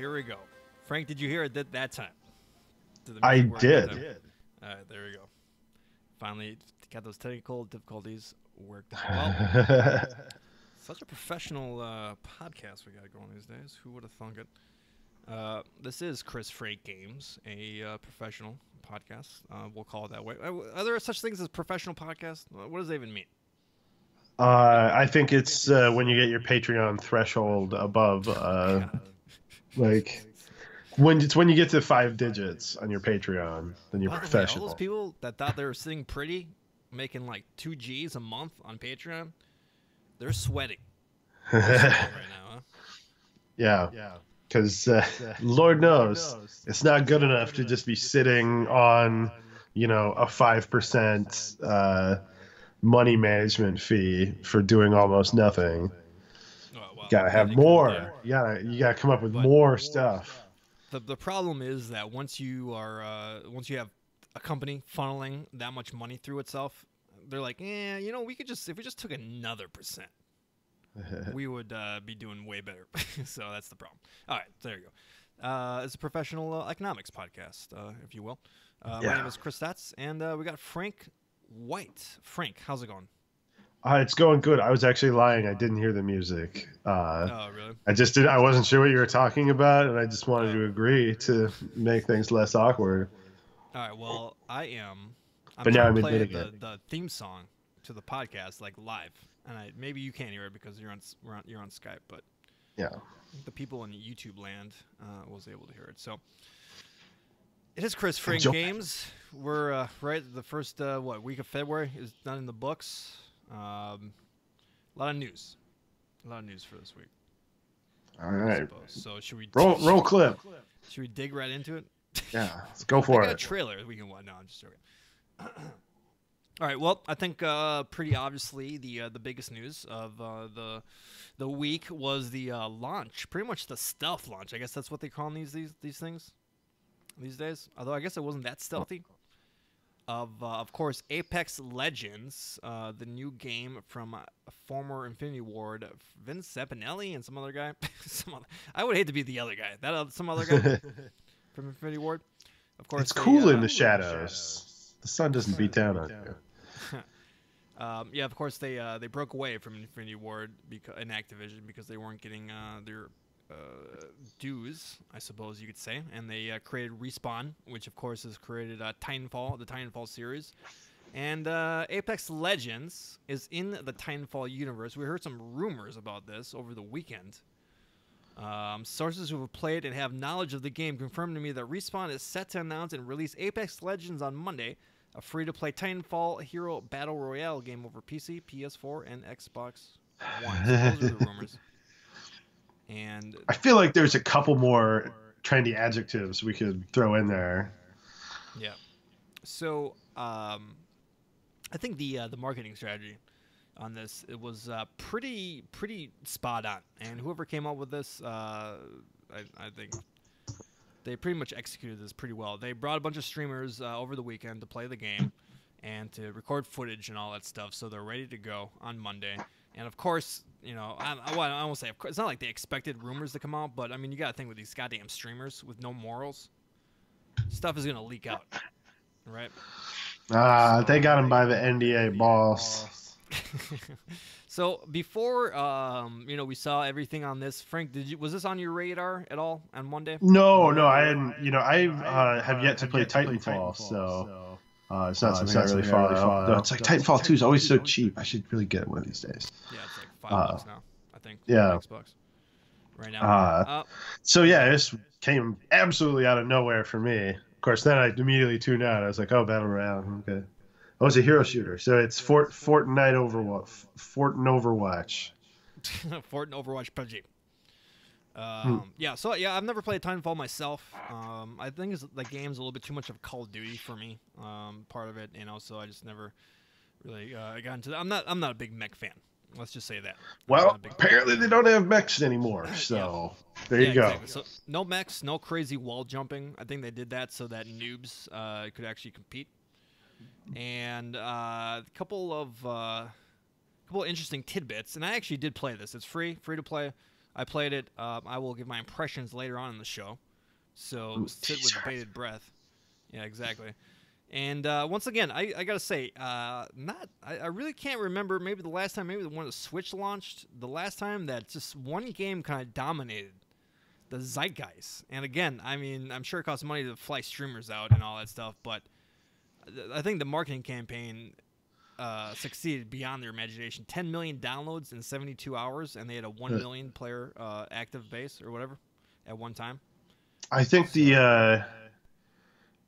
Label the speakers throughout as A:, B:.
A: here we go. Frank, did you hear it that time?
B: I did.
A: All right, there we go. Finally got those technical difficulties worked out. Well, such a professional podcast we got going these days. Who would have thunk it? This is Chris Freight Games, a professional podcast. We'll call it that way. Are there such things as professional podcasts? What does that even mean?
B: I think it's when you get your Patreon threshold above, like when you get to 5 digits on your Patreon, then you're professional.
A: All those people that thought they were sitting pretty, making like 2 G's a month on Patreon, they're sweating. They're sweating right now, huh?
B: Yeah. Because Lord knows it's not good enough to just be sitting on, a 5% money management fee for doing almost nothing. You gotta have more. You gotta come up with more stuff.
A: The problem is that once you have a company funneling that much money through itself, they're like, we could just, if we just took another percent, we would be doing way better. So that's the problem. All right, there you go. It's a professional economics podcast, if you will. My name is Chris Stats, and we got Frank White. Frank, how's it going?
B: It's going good. I was actually lying. I didn't hear the music.
A: Oh, really?
B: I wasn't sure what you were talking about, and I just wanted to agree to make things less awkward.
A: All right. Well, I'm
B: but now I'm
A: playing
B: admitting
A: the theme song to the podcast like live, and maybe you can't hear it because you're on Skype, but
B: yeah,
A: the people in YouTube land was able to hear it. So it is Chris Frank Games. We're right. The first week of February is done in the books. A lot of news for this week.
B: All right.
A: So should we
B: roll clip?
A: Should we dig right into it?
B: Yeah, let's go for it.
A: I got a trailer we can watch. No, I'm just joking. All right. Well, I think pretty obviously the biggest news of the week was the launch, pretty much the stealth launch. I guess that's what they call these things these days. Although I guess it wasn't that stealthy. Of course, Apex Legends, the new game from former Infinity Ward Vince Zampinelli and some other guy. I would hate to be the other guy. Some other guy from Infinity Ward. Of course,
B: it's cool in the shadows. The sun doesn't beat down on you.
A: Of course, they broke away from Infinity Ward in Activision because they weren't getting their dues, I suppose you could say, and they created Respawn, which of course has created Titanfall, the Titanfall series, and Apex Legends is in the Titanfall universe. We heard some rumors about this over the weekend. Sources who have played and have knowledge of the game confirmed to me that Respawn is set to announce and release Apex Legends on Monday, a free-to-play Titanfall hero battle royale game over PC, PS4, and Xbox One. So those are the rumors. And
B: I feel like there's a couple more trendy adjectives we could throw in there.
A: Yeah. So I think the marketing strategy on this, it was pretty spot on. And whoever came up with this, I think they pretty much executed this pretty well. They brought a bunch of streamers over the weekend to play the game and to record footage and all that stuff, so they're ready to go on Monday. And of course, I won't say, of course, it's not like they expected rumors to come out, but I mean, you got to think with these goddamn streamers with no morals, stuff is gonna leak out, right?
B: They got him by the NDA boss.
A: So before, we saw everything on this. Frank, was this on your radar at all on Monday?
B: No, I hadn't. I have yet to play Titanfall, so it's not something I really follow. No, it's like Titanfall 2 is always so cheap. I should really get it one of these days.
A: Yeah, it's like $5 now, I think.
B: Yeah.
A: Xbox right now.
B: So yeah, this came absolutely out of nowhere for me. Of course, then I immediately tuned out. I was like, oh, Battle Royale, okay. Oh, it's a hero shooter, so it's Fortnite Overwatch. Fort and Overwatch
A: PUBG. I've never played Titanfall myself. I think the game's a little bit too much of Call of Duty for me. Part of it, so I just never really got into that. I'm not a big mech fan. Let's just say that.
B: Well, apparently they don't have mechs anymore, so there you go.
A: Exactly. So no mechs, no crazy wall jumping. I think they did that so that noobs could actually compete. And a couple of interesting tidbits. And I actually did play this. It's free to play. I played it. I will give my impressions later on in the show. So
B: Ooh,
A: sit with bated breath. Yeah, exactly. And once again, I gotta say, I really can't remember. Maybe the last time, maybe when the Switch launched, the last time that just one game kind of dominated the zeitgeist. And again, I mean, I'm sure it costs money to fly streamers out and all that stuff, but I think the marketing campaign succeeded beyond their imagination. 10 million downloads in 72 hours, and they had a 1 million player active base or whatever at one time.
B: I think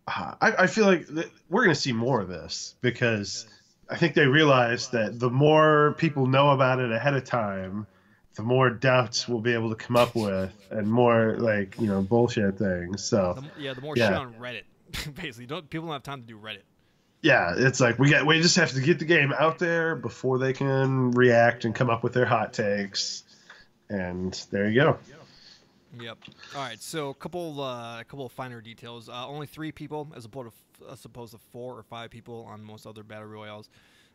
B: I feel like we're going to see more of this because I think they realize that the more people know about it ahead of time, the more doubts we'll be able to come up with and more like, bullshit things. So
A: the more shit on Reddit. Basically, people don't have time to do Reddit.
B: Yeah, it's like we just have to get the game out there before they can react and come up with their hot takes. And there you go.
A: Yep. All right. So a couple of finer details. Only 3 people as opposed to 4 or 5 people on most other battle royales.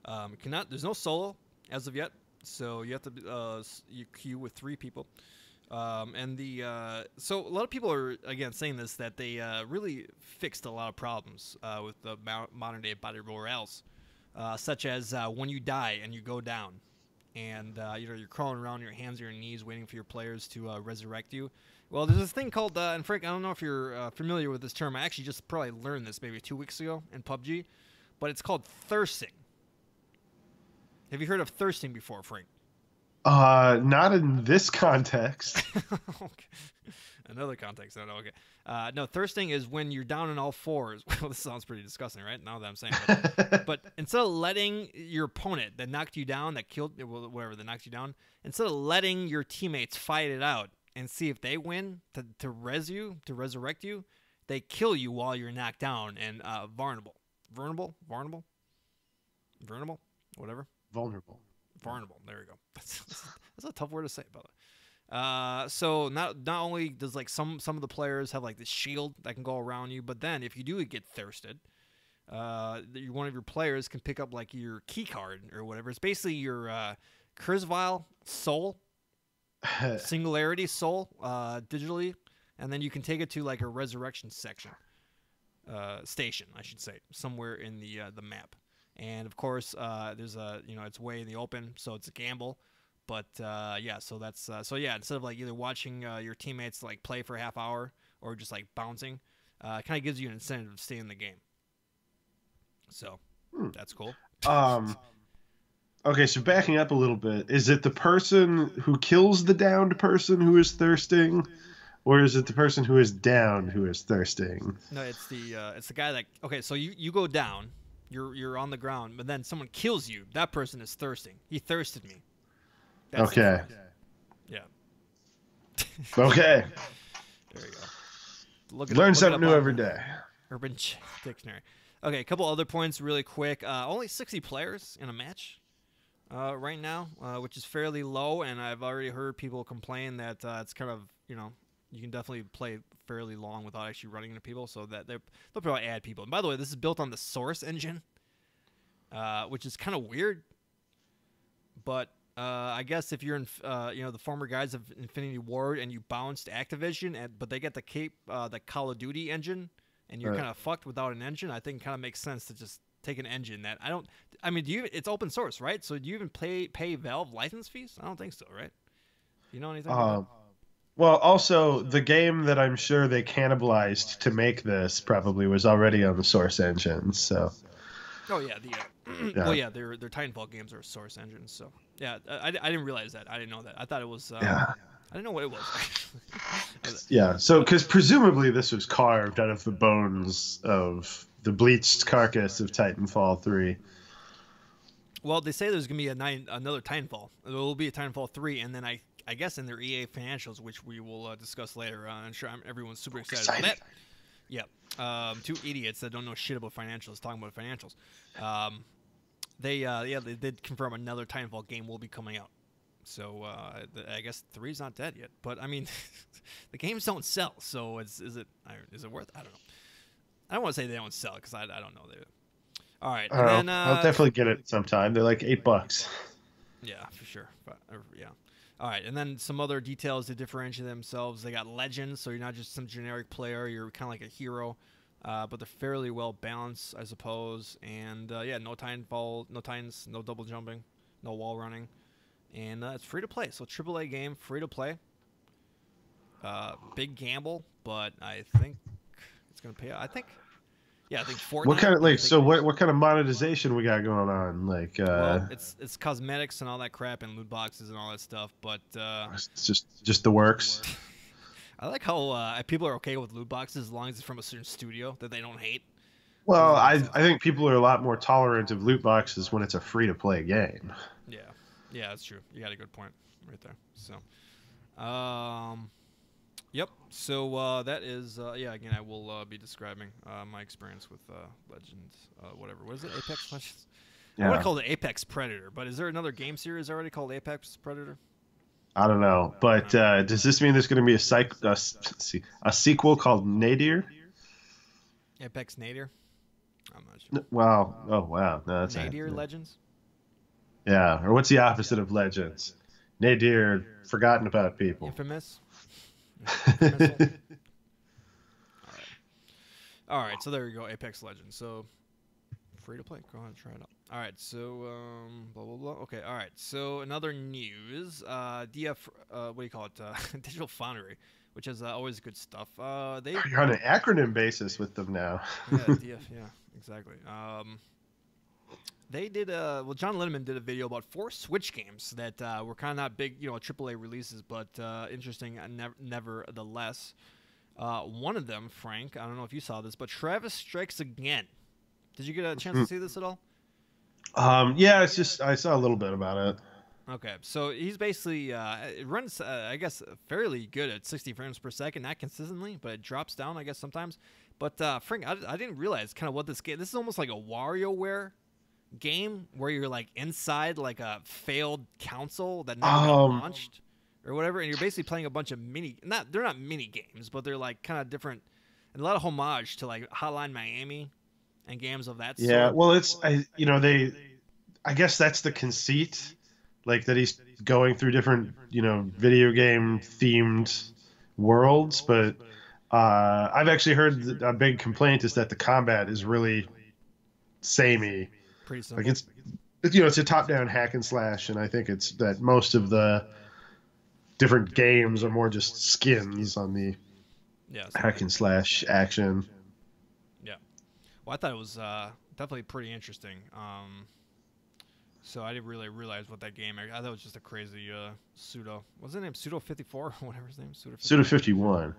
A: There's no solo as of yet, so you have to you queue with 3 people. So a lot of people are again saying this that they really fixed a lot of problems with the modern day battle royales, such as when you die and you go down. And you're crawling around on your hands or your knees waiting for your players to resurrect you. Well, there's this thing called, and Frank, I don't know if you're familiar with this term. I actually just probably learned this maybe 2 weeks ago in PUBG, but it's called thirsting. Have you heard of thirsting before, Frank?
B: Not in this context.
A: Okay. Another context. Okay. No, thirsting is when you're down on all fours. Well, this sounds pretty disgusting, right? Now that I'm saying it. But instead of letting your opponent that knocked you down, that knocked you down, instead of letting your teammates fight it out and see if they win to resurrect you, they kill you while you're knocked down and vulnerable. Whatever. Vulnerable. There we go. That's a tough word to say, by the way. So not only does like some of the players have like this shield that can go around you, but then if you do get thirsted, one of your players can pick up like your key card or whatever. It's basically your Kurzweil soul, singularity soul, digitally, and then you can take it to like a resurrection station, I should say, somewhere in the map. And of course, there's it's way in the open, so it's a gamble. But so that's instead of like either watching your teammates like play for a half hour or just like bouncing, it kind of gives you an incentive to stay in the game. So that's cool.
B: Okay, so backing up a little bit, is it the person who kills the downed person who is thirsting, or is it the person who is down who is thirsting?
A: No, it's the guy that. Okay, so you go down, you're on the ground, but then someone kills you. That person is thirsting. He thirsted me. That's
B: okay.
A: Yeah.
B: Okay.
A: There you go.
B: Learn something new every day.
A: Urban Dictionary. Okay, a couple other points really quick. Only 60 players in a match right now, which is fairly low, and I've already heard people complain that it's kind of, you can definitely play fairly long without actually running into people, so that they'll probably add people. And by the way, this is built on the Source engine, which is kind of weird, but I guess if you're in, the former guys of Infinity Ward and you bounced Activision, but they get the Call of Duty engine, and you're kind of fucked without an engine, I think it kind of makes sense to just take an engine that it's open source, right? So do you even pay Valve license fees? I don't think so, right? You know anything about that?
B: Well, also, the game that I'm sure they cannibalized to make this probably was already on the Source engine, so...
A: Oh, yeah, well, yeah, their Titanfall games are Source engines, so... Yeah, I didn't realize that. I didn't know that. I thought it was... I didn't know what it was.
B: Yeah, so, because presumably this was carved out of the bones of the bleached carcass of Titanfall 3.
A: Well, they say there's going to be another Titanfall. There will be a Titanfall 3, and then I guess in their EA financials, which we will discuss later. I'm sure everyone's super excited about that. Yeah. 2 idiots that don't know shit about financials talking about financials. They did confirm another Titanfall game will be coming out. So I guess 3's not dead yet. But I mean, the games don't sell. So is it worth? I don't know. I don't want to say they don't sell because I don't know. All right. And then,
B: I'll definitely get it sometime. They're like $8.
A: Yeah, for sure. But, yeah. All right, and then some other details to differentiate themselves. They got legends, so you're not just some generic player. You're kind of like a hero, but they're fairly well balanced, I suppose. And yeah, no time fall, no tines, no double jumping, no wall running, and it's free to play. So AAA game, free to play. Big gamble, but I think it's gonna pay out. I think, yeah, I think Fortnite.
B: What kind of like? So what kind of monetization we got going on? Like,
A: well, it's cosmetics and all that crap and loot boxes and all that stuff, but
B: it's just the works.
A: I like how people are okay with loot boxes as long as it's from a certain studio that they don't hate.
B: Well, I think people are a lot more tolerant of loot boxes when it's a free to play game.
A: Yeah, that's true. You got a good point right there. So, yep. So that is yeah. Again, I will be describing my experience with Legends, whatever. What is it? Apex Legends. Yeah. I want to call it Apex Predator, but is there another game series already called Apex Predator?
B: I don't know, but does this mean there's going to be a sequel called Nadir?
A: Apex Nadir? I'm not sure.
B: Wow. Oh, wow. No, that's
A: Nadir Legends?
B: Yeah, or what's the opposite of Legends? Nadir, forgotten about people.
A: Infamous? All right, so there you go, Apex Legends. So free to play. Go ahead and try it out. All right, so blah blah blah. Okay, all right. So another news, DF, what do you call it? Digital Foundry, which is always good stuff. You're
B: on an acronym basis with them now.
A: Yeah, DF. Yeah, exactly. They did well. John Linneman did a video about 4 Switch games that were kind of not big, AAA releases, but interesting nevertheless. One of them, Frank, I don't know if you saw this, but Travis Strikes Again. Did you get a chance to see this at all?
B: Yeah, it's just I saw a little bit about it.
A: Okay, so he's basically it runs, I guess, fairly good at 60 frames per second, not consistently, but it drops down, I guess, sometimes. But Frank, I didn't realize kind of what this game. This is almost like a WarioWare game where you're like inside like a failed console that never got launched or whatever, and you're basically playing a bunch of they're not mini games, but they're like kind of different, and a lot of homage to like Hotline Miami and games of that sort.
B: Yeah, well, I guess that's the conceit, like that he's going through different video game themed worlds, but I've actually heard that a big complaint is that the combat is really samey.
A: Pretty simple.
B: Like it's a top-down hack and slash, and I think it's that most of the different games are more just skins on the hack and slash action.
A: Yeah. Well, I thought it was definitely pretty interesting. So I didn't really realize what that game. I thought it was just a crazy pseudo. What's his name? Pseudo 54 or whatever his name.
B: Pseudo 51.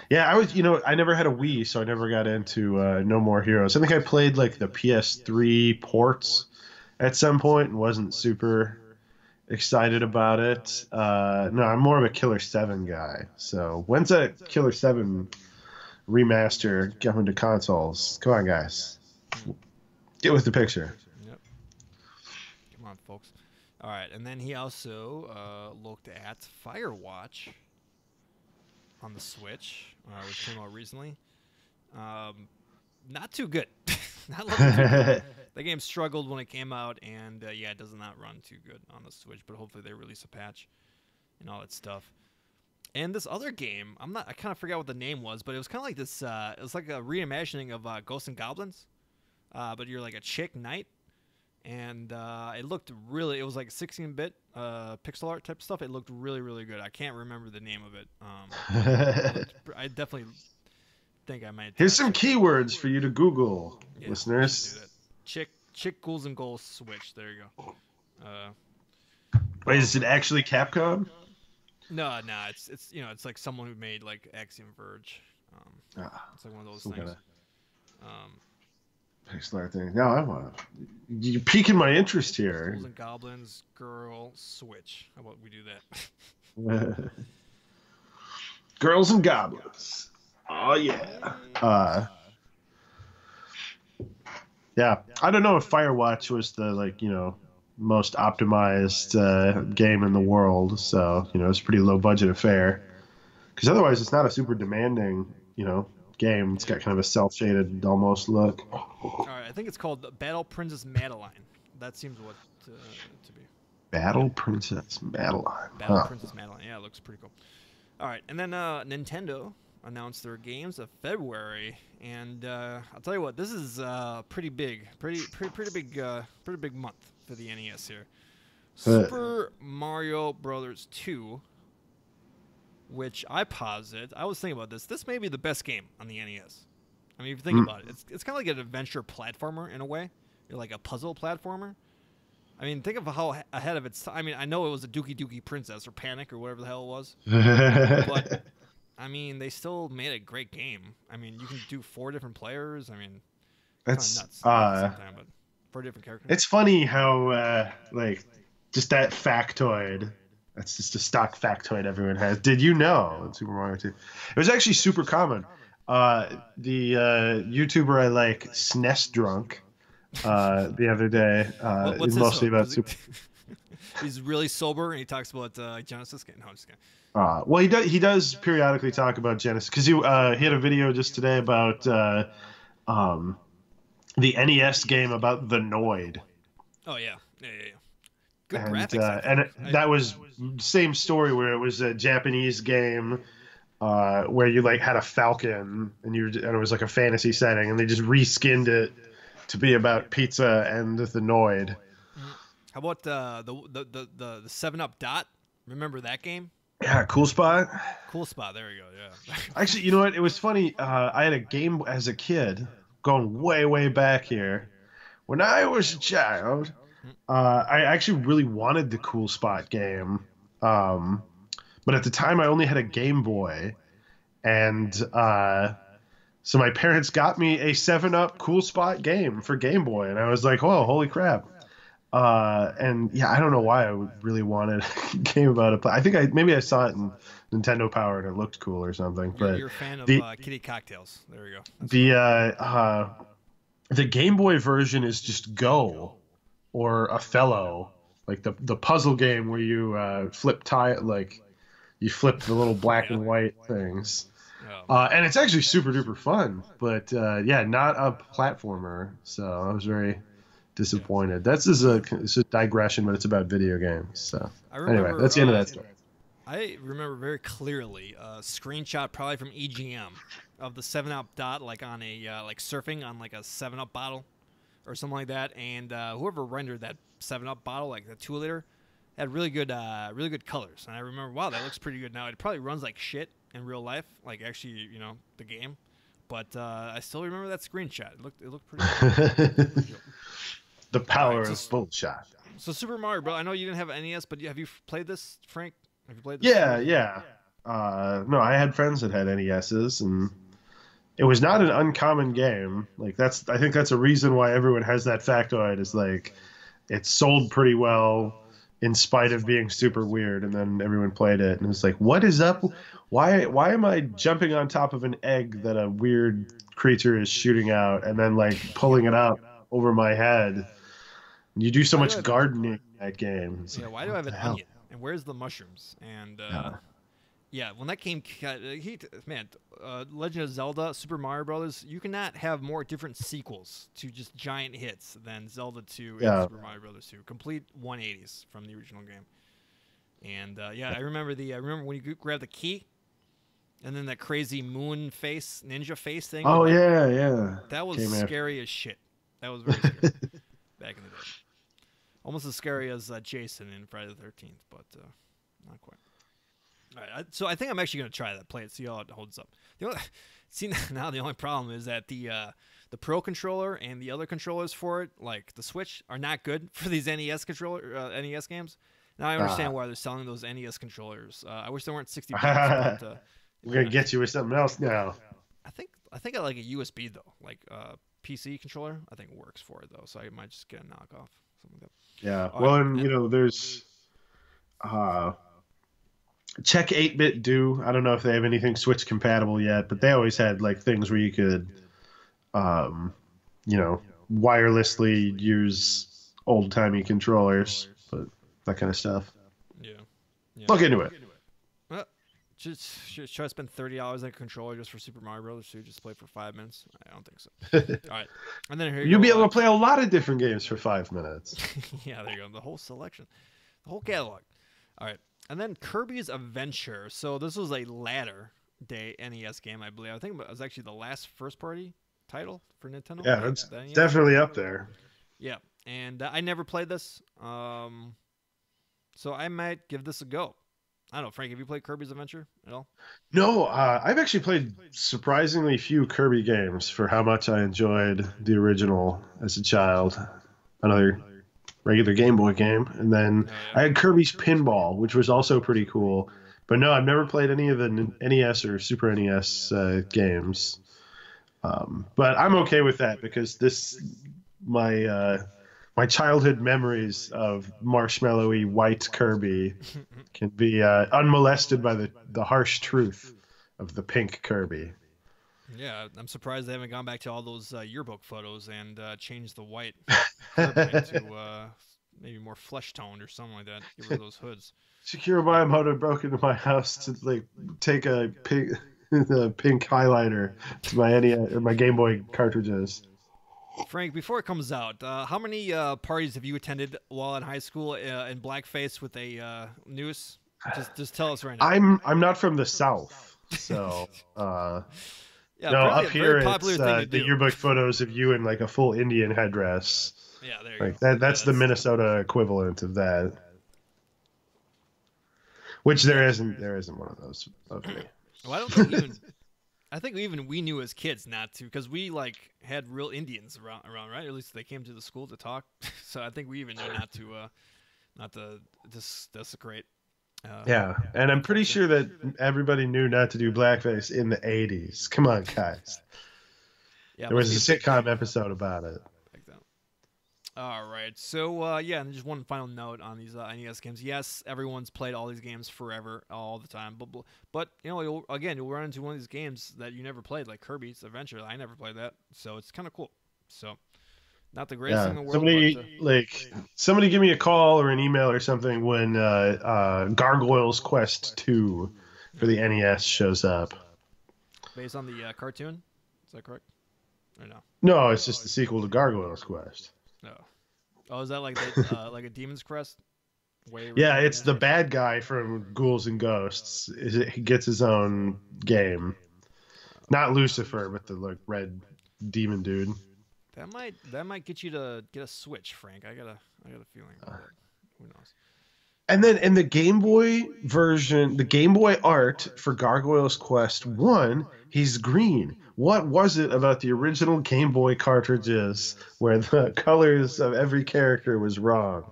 B: Yeah, I never had a Wii, so I never got into No More Heroes. I think I played like the PS3 ports at some point and wasn't super excited about it. No, I'm more of a Killer 7 guy. So when's that Killer 7 remaster coming to consoles? Come on, guys. Get with the picture.
A: Yep. Come on, folks. All right, and then he also looked at Firewatch on the Switch, which came out recently. Not too good. Not looking too good. The game struggled when it came out, and yeah, it does not run too good on the Switch. But hopefully they release a patch and all that stuff. And this other game, I kind of forgot what the name was, but it was kind of like this. It was like a reimagining of Ghosts and Goblins, but you're like a chick knight. And it looked really, it was like 16-bit pixel art type stuff. It looked really, really good. I can't remember the name of it. I definitely think I might.
B: Here's some keywords for you to Google, listeners.
A: Chick Ghouls and Ghosts Switch. There you go.
B: Wait, is it actually Capcom?
A: No, it's like someone who made like Axiom Verge. It's like one of those things.
B: Pixel art thing. No, you're piquing my interest here.
A: Ghouls and Goblins Girl Switch. How about we do that?
B: Girls and Goblins. Oh yeah. Yeah. I don't know if Firewatch was the most optimized game in the world, so it's a pretty low budget affair. Because otherwise, it's not a super demanding game. It's got kind of a cel-shaded almost look.
A: All right, I think it's called Battle Princess Madeline. That seems what to be.
B: Battle Princess Madeline.
A: Battle Princess Madeline. Yeah, it looks pretty cool. All right, and then Nintendo announced their games of February, and I'll tell you what, this is pretty big, pretty big month for the NES here. Super Mario Brothers 2, which I posit, I was thinking about this. This may be the best game on the NES. I mean, if you think about it, it's kind of like an adventure platformer in a way. You're like a puzzle platformer. I mean, think of how ahead of its time. I mean, I know it was a Dookie Dookie Princess or Panic or whatever the hell it was. But, I mean, they still made a great game. I mean, you can do 4 different players. I mean,
B: That's
A: nuts at the same time, but 4 different characters.
B: It's funny how, like, just that factoid. That's just a stock factoid everyone has. Did you know in Super Mario 2? It was actually super common. The YouTuber I like, SNES Drunk, the other day,
A: what's
B: mostly about Super.
A: He's really sober and he talks about Genesis. No, I'm just kidding.
B: Well, he does periodically talk about Genesis because he had a video just today about the NES game about the Noid.
A: Oh yeah. Good
B: and,
A: graphics.
B: That was same story where it was a Japanese game where you like had a falcon and it was like a fantasy setting and they just reskinned it to be about pizza and the Noid.
A: How about the 7-Up Dot? Remember that game?
B: Yeah, Cool Spot.
A: Cool Spot. There we go. Yeah.
B: Actually, you know what? It was funny. I had a game as a kid, going way back here. When I was a child, I actually really wanted the Cool Spot game, but at the time I only had a Game Boy, and so my parents got me a 7-Up Cool Spot game for Game Boy, and I was like, "Oh, holy crap!" And yeah, I don't know why I really wanted a game about it. I think maybe I saw it in Nintendo Power and it looked cool or something. But
A: you're a fan of kitty cocktails. There you
B: go. The Game Boy version is just Go or Othello, like the puzzle game where you flip you flip the little black and white things. And it's actually super duper fun, but yeah, not a platformer. So I was very disappointed. That's just it's a digression, but it's about video games. So anyway, that's the end of that story.
A: I remember very clearly a screenshot, probably from EGM, of the 7-Up Dot, like on a like surfing on like a 7-Up bottle or something like that. And whoever rendered that 7-Up bottle, like the 2-liter, had really good colors. And I remember, wow, that looks pretty good. Now it probably runs like shit in real life, like actually, the game. But I still remember that screenshot. It looked pretty good.
B: The power of bullshit.
A: So Super Mario Bros. I know you didn't have NES, but have you played this, Frank? Have you played this?
B: Yeah. No, I had friends that had NESs, and it was not an uncommon game. Like I think that's a reason why everyone has that factoid. Is like it sold pretty well in spite of being super weird, and then everyone played it, and it was like, what is up? Why am I jumping on top of an egg that a weird creature is shooting out, and then like pulling it up over my head? You do so much gardening in that game.
A: Yeah, why do I have an onion? And where's the mushrooms? And yeah, when that game, Legend of Zelda, Super Mario Brothers, you cannot have more different sequels to just giant hits than Zelda 2 and Super Mario Brothers 2. Complete 180s from the original game. And I remember when you grab the key, and then that crazy moon face, ninja face thing.
B: Oh yeah.
A: That was scary as shit. That was very scary back in the day. Almost as scary as Jason in Friday the 13th, but not quite. All right, so I think I'm actually going to try that, play it, see how it holds up. Now the only problem is that the Pro controller and the other controllers for it, like the Switch, are not good for these NES NES games. Now I understand why they're selling those NES controllers. I wish they weren't $60. But,
B: we're gonna get you with something else now.
A: I think I like a USB though, like PC controller. I think it works for it though, so I might just get a knockoff, something like that.
B: Yeah. Well, and there's Check 8-Bit Do. I don't know if they have anything Switch compatible yet, but they always had like things where you could, wirelessly use old timey controllers, but that kind of stuff. Yeah. Look into it.
A: Should I spend $30 on a controller just for Super Mario Brothers 2? Just play for 5 minutes? I don't think so. All right, and then
B: you'll be able to play a lot of different games for 5 minutes.
A: Yeah, there you go. The whole selection. The whole catalog. All right. And then Kirby's Adventure. So this was a latter day NES game, I believe. I think it was actually the last first party title for Nintendo.
B: Yeah, it's
A: the NES.
B: definitely up there.
A: Yeah. And I never played this. So I might give this a go. I don't know, Frank, have you played Kirby's Adventure at all?
B: No, I've actually played surprisingly few Kirby games for how much I enjoyed the original as a child. Another regular Game Boy game. And then I had Kirby's Pinball, which was also pretty cool. But no, I've never played any of the NES or Super NES games. But I'm okay with that because my childhood memories of marshmallowy white Kirby can be unmolested by the harsh truth of the pink Kirby.
A: Yeah, I'm surprised they haven't gone back to all those yearbook photos and changed the white Kirby into maybe more flesh toned or something like that. Get rid of those hoods.
B: Shakira Miyamoto broke into my house to like take a pink highlighter to my NES or my Game Boy cartridges.
A: Frank, before it comes out, how many parties have you attended while in high school in blackface with a noose? Just tell us right now.
B: I'm not from the South, so
A: yeah,
B: no. Up here, it's
A: the
B: yearbook photos of you in like a full Indian headdress.
A: Yeah, there you
B: like
A: go.
B: That's the Minnesota equivalent of that. Which there isn't one of those of me.
A: Well, I don't think even. I think even we knew as kids not to, because we like had real Indians around, right? Or at least they came to the school to talk. So I think we even knew not to desecrate.
B: Yeah, and I'm pretty sure that everybody knew not to do blackface in the '80s. Come on, guys.
A: Yeah,
B: there was a sitcom episode about it.
A: All right, so yeah, and just one final note on these NES games. Yes, everyone's played all these games forever, all the time, but you know, you'll run into one of these games that you never played, like Kirby's Adventure. I never played that, so it's kind of cool. So, not the greatest thing in the world.
B: Somebody give me a call or an email or something when Gargoyles Quest 2 for the NES shows up.
A: Based on the cartoon, is that correct? Or no?
B: No, it's just the sequel to Gargoyles Quest.
A: No. Oh, is that like like a Demon's Crest?
B: Yeah, it's the bad guy from Ghouls and Ghosts. He gets his own game. Not Lucifer, but the like red demon dude.
A: That might get you to get a Switch, Frank. I got a feeling. Who knows?
B: And then in the Game Boy version, the Game Boy art for Gargoyles Quest 1, he's green. What was it about the original Game Boy cartridges where the colors of every character was wrong?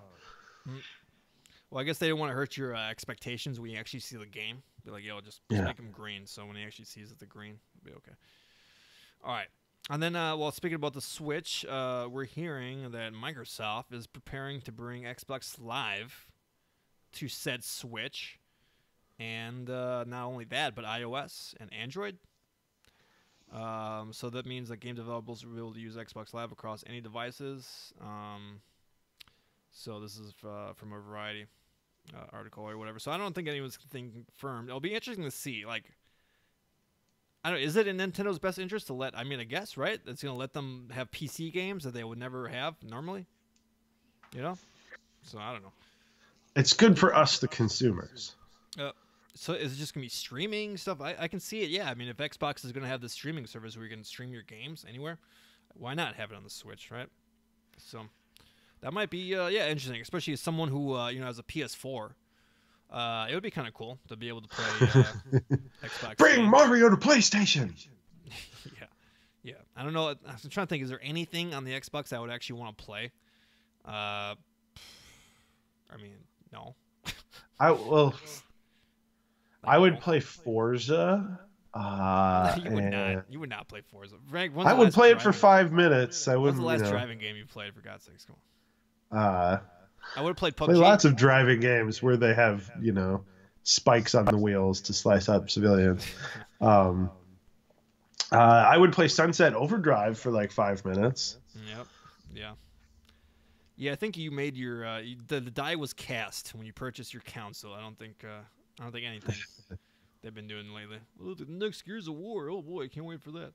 A: Well, I guess they didn't want to hurt your expectations when you actually see the game. Be like, yo, just make them green. So when he actually sees it, the green, it'll be okay. All right. And then, well, speaking about the Switch, we're hearing that Microsoft is preparing to bring Xbox Live to said Switch. And not only that, but iOS and Android. So that means that game developers will be able to use Xbox Live across any devices. So this is from a Variety article or whatever. So I don't think anyone's confirmed. It'll be interesting to see. Like, I don't know, is it in Nintendo's best interest to let? I mean, I guess, right? It's gonna let them have PC games that they would never have normally. You know. So I don't know.
B: It's good for us, the consumers.
A: So is it just going to be streaming stuff? I can see it, yeah. I mean, if Xbox is going to have this streaming service where you can stream your games anywhere, why not have it on the Switch, right? So that might be, interesting, especially as someone who, has a PS4. It would be kind of cool to be able to play Xbox.
B: Bring
A: games.
B: Mario to PlayStation!
A: Yeah. I don't know. I'm trying to think, is there anything on the Xbox I would actually want to play? I mean, no.
B: I would play Forza.
A: You would not play Forza. Frank,
B: I would play it for 5 minutes. I wouldn't.
A: When's the last driving game you played? For God's sakes, come on. I would have played PUBG.
B: Play lots of driving games where they have spikes on the wheels to slice up civilians. I would play Sunset Overdrive for like 5 minutes.
A: Yep. Yeah. Yeah, I think you made your the die was cast when you purchased your console. I don't think anything they've been doing lately. Well, the next Gears of War. Oh boy, can't wait for that.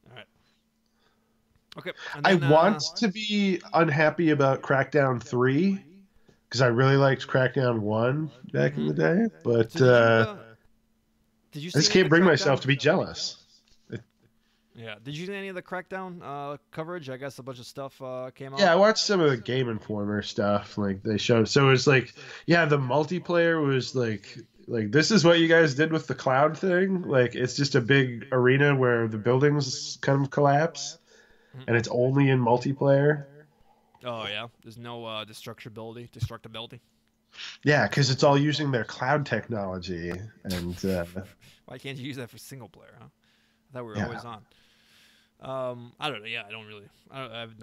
A: All right. Okay.
B: Then, I want to be unhappy about Crackdown 3, because I really liked Crackdown 1 back in the day, but
A: So did you
B: I
A: see
B: just
A: any of
B: can't
A: the
B: bring
A: Crackdown?
B: myself to be jealous.
A: Yeah. Did you see any of the Crackdown coverage? I guess a bunch of stuff came
B: Yeah,
A: out.
B: I watched some of the Game Informer stuff. Like they showed, so it was like, yeah, the multiplayer was like this is what you guys did with the cloud thing. Like it's just a big arena where the buildings kind of collapse,
A: Mhm.
B: and it's only in multiplayer.
A: Oh yeah. There's no destructibility.
B: Yeah, because it's all using their cloud technology, and
A: Why can't you use that for single player? Huh? I thought we were
B: yeah,
A: always on. I don't know. Yeah, I don't really. I have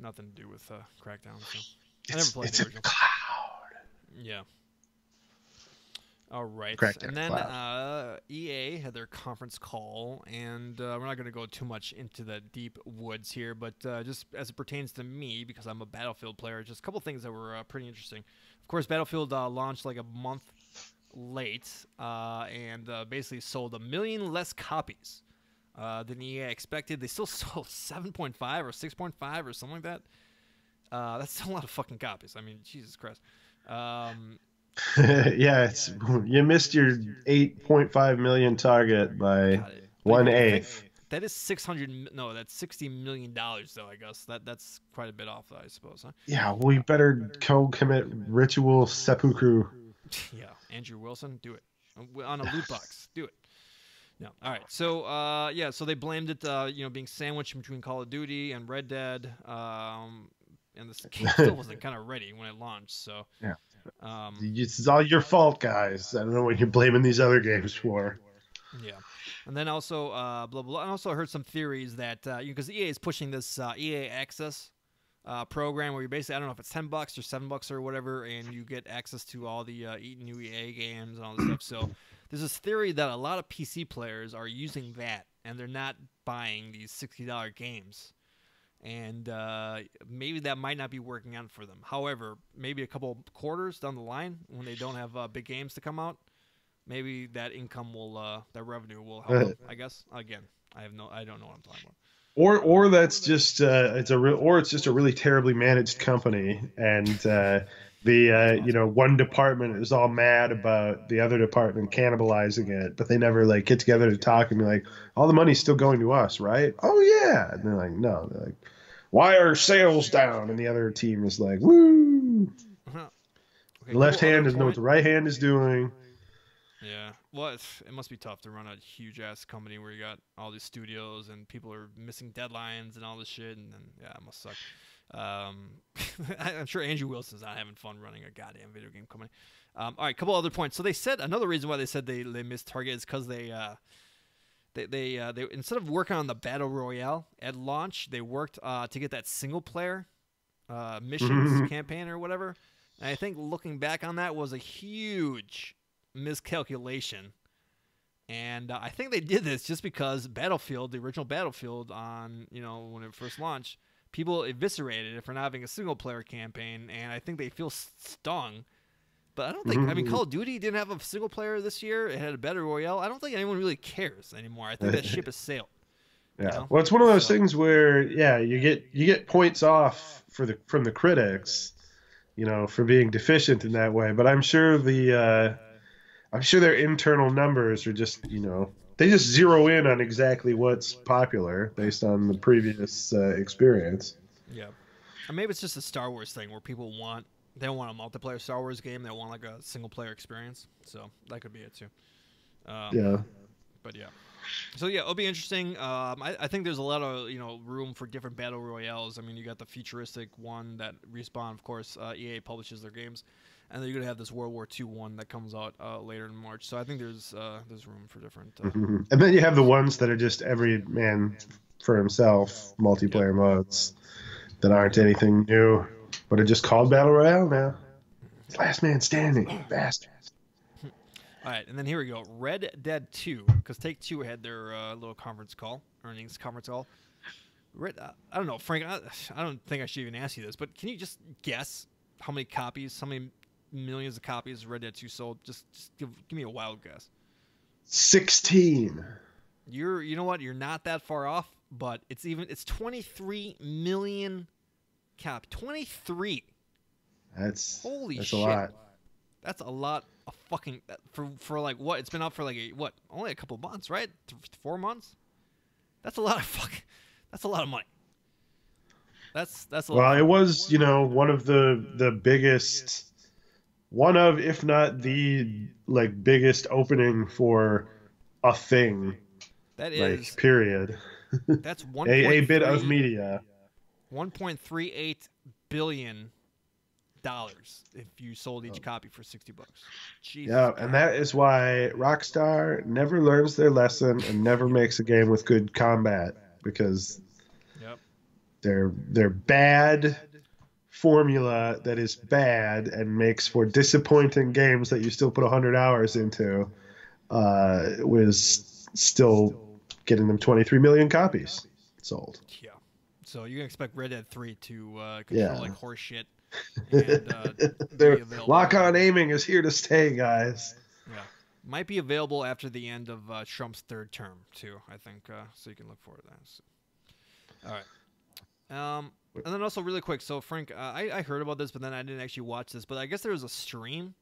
A: nothing to do with Crackdown. So I never played
B: it's
A: the
B: a
A: original.
B: cloud.
A: Yeah. All right. And
B: Crackdown
A: then
B: cloud.
A: EA had their conference call, and we're not going to go too much into the deep woods here, but just as it pertains to me, because I'm a Battlefield player, just a couple things that were pretty interesting. Of course, Battlefield launched like a month late, and basically sold 1 million less copies than EA expected. They still sold 7.5 or 6.5 or something like that. That's still a lot of fucking copies. I mean, Jesus Christ.
B: Yeah, it's you missed your 8.5 million target by
A: God, but
B: one
A: even if you think
B: eighth.
A: that is 600, no, that's $60 million though. I guess that's quite a bit off, I suppose, huh?
B: Yeah, we better co-commit ritual seppuku.
A: Yeah, Andrew Wilson, do it on a loot box, do it. No, all right. So yeah, so they blamed it, being sandwiched between Call of Duty and Red Dead, and this game still wasn't kind of ready when it launched. So
B: Yeah,
A: um,
B: it's all your fault, guys. I don't know what you're blaming these other games for.
A: yeah. And then also, blah, blah, blah. I also heard some theories that, because EA is pushing this EA Access program where you basically, I don't know if it's $10 or $7 or whatever, and you get access to all the new EA games and all this stuff. So there's this theory that a lot of PC players are using that, and they're not buying these $60 games. And maybe that might not be working out for them. However, maybe a couple quarters down the line when they don't have big games to come out, maybe that income will, that revenue will help them. I guess. Again, I don't know what I'm talking about.
B: Or that's just it's just a really terribly managed company, and one department is all mad about the other department cannibalizing it, but they never like get together to talk and be like, all the money's still going to us, right? Oh yeah, and they're like, no, they're like, why are sales down? And the other team is like, woo.
A: Okay,
B: The left hand
A: other
B: doesn't know what the right hand is doing.
A: Yeah, well, it must be tough to run a huge ass company where you got all these studios and people are missing deadlines and all this shit, and then yeah, it must suck. I'm sure Andrew Wilson's not having fun running a goddamn video game company. All right, couple other points. So they said another reason why they said they missed target is because they instead of working on the battle royale at launch, they worked to get that single player missions campaign or whatever. And I think looking back on that was a huge miscalculation. And I think they did this just because Battlefield, the original Battlefield, when it first launched, people eviscerated it for not having a single player campaign, and I think they feel stung. But I don't think, I mean, Call of Duty didn't have a single player this year. It had a battle royale. I don't think anyone really cares anymore. I think that ship has sailed.
B: Yeah.
A: You know?
B: Well, it's one of those things where you get points off from the critics, for being deficient in that way. But I'm sure I'm sure their internal numbers are just, they just zero in on exactly what's popular based on the previous experience.
A: Yeah. Or maybe it's just a Star Wars thing where they don't want a multiplayer Star Wars game. They want like a single player experience. So that could be it too.
B: Yeah.
A: But yeah. So yeah, it'll be interesting. I think there's a lot of room for different battle royales. I mean, you got the futuristic one that Respawn, of course, EA publishes their games, and then you're gonna have this World War II one that comes out later in March. So I think there's room for different.
B: And then you have the ones that are just every man for himself multiplayer modes that aren't anything new, but are just called battle royale now. It's last man standing, bastards.
A: All right, and then here we go. Red Dead 2, because Take-Two had their little earnings conference call. I don't know, Frank, I don't think I should even ask you this, but can you just guess how many millions of copies Red Dead 2 sold? Just give me a wild guess.
B: 16.
A: You know what? You're not that far off, but it's 23 million copies. 23. Holy
B: that's
A: shit.
B: a lot.
A: That's a lot of fucking for like what? It's been out for like only a couple months, right? 4 months. That's a lot of fucking. That's a lot of money. That's a lot.
B: Well,
A: Of
B: it
A: fucking
B: was, one of the biggest, one of, if not the like biggest opening for a thing,
A: that
B: like
A: is
B: period.
A: that's
B: A bit of media.
A: 1.38 billion dollars if you sold each copy for $60. Jesus.
B: Yeah, and that is why Rockstar never learns their lesson and never makes a game with good combat, because
A: Yep.
B: their bad formula that is bad and makes for disappointing games that you still put 100 hours into was still getting them 23 million copies sold.
A: Yeah. So you can expect Red Dead 3 to control
B: Yeah.
A: like horse shit. And
B: Their
A: be available.
B: lock-on aiming is here to stay, guys.
A: Yeah. Might be available after the end of Trump's third term, too, I think. So you can look forward to that. So. All right. And then also really quick. So, Frank, I heard about this, but then I didn't actually watch this. But I guess there was a stream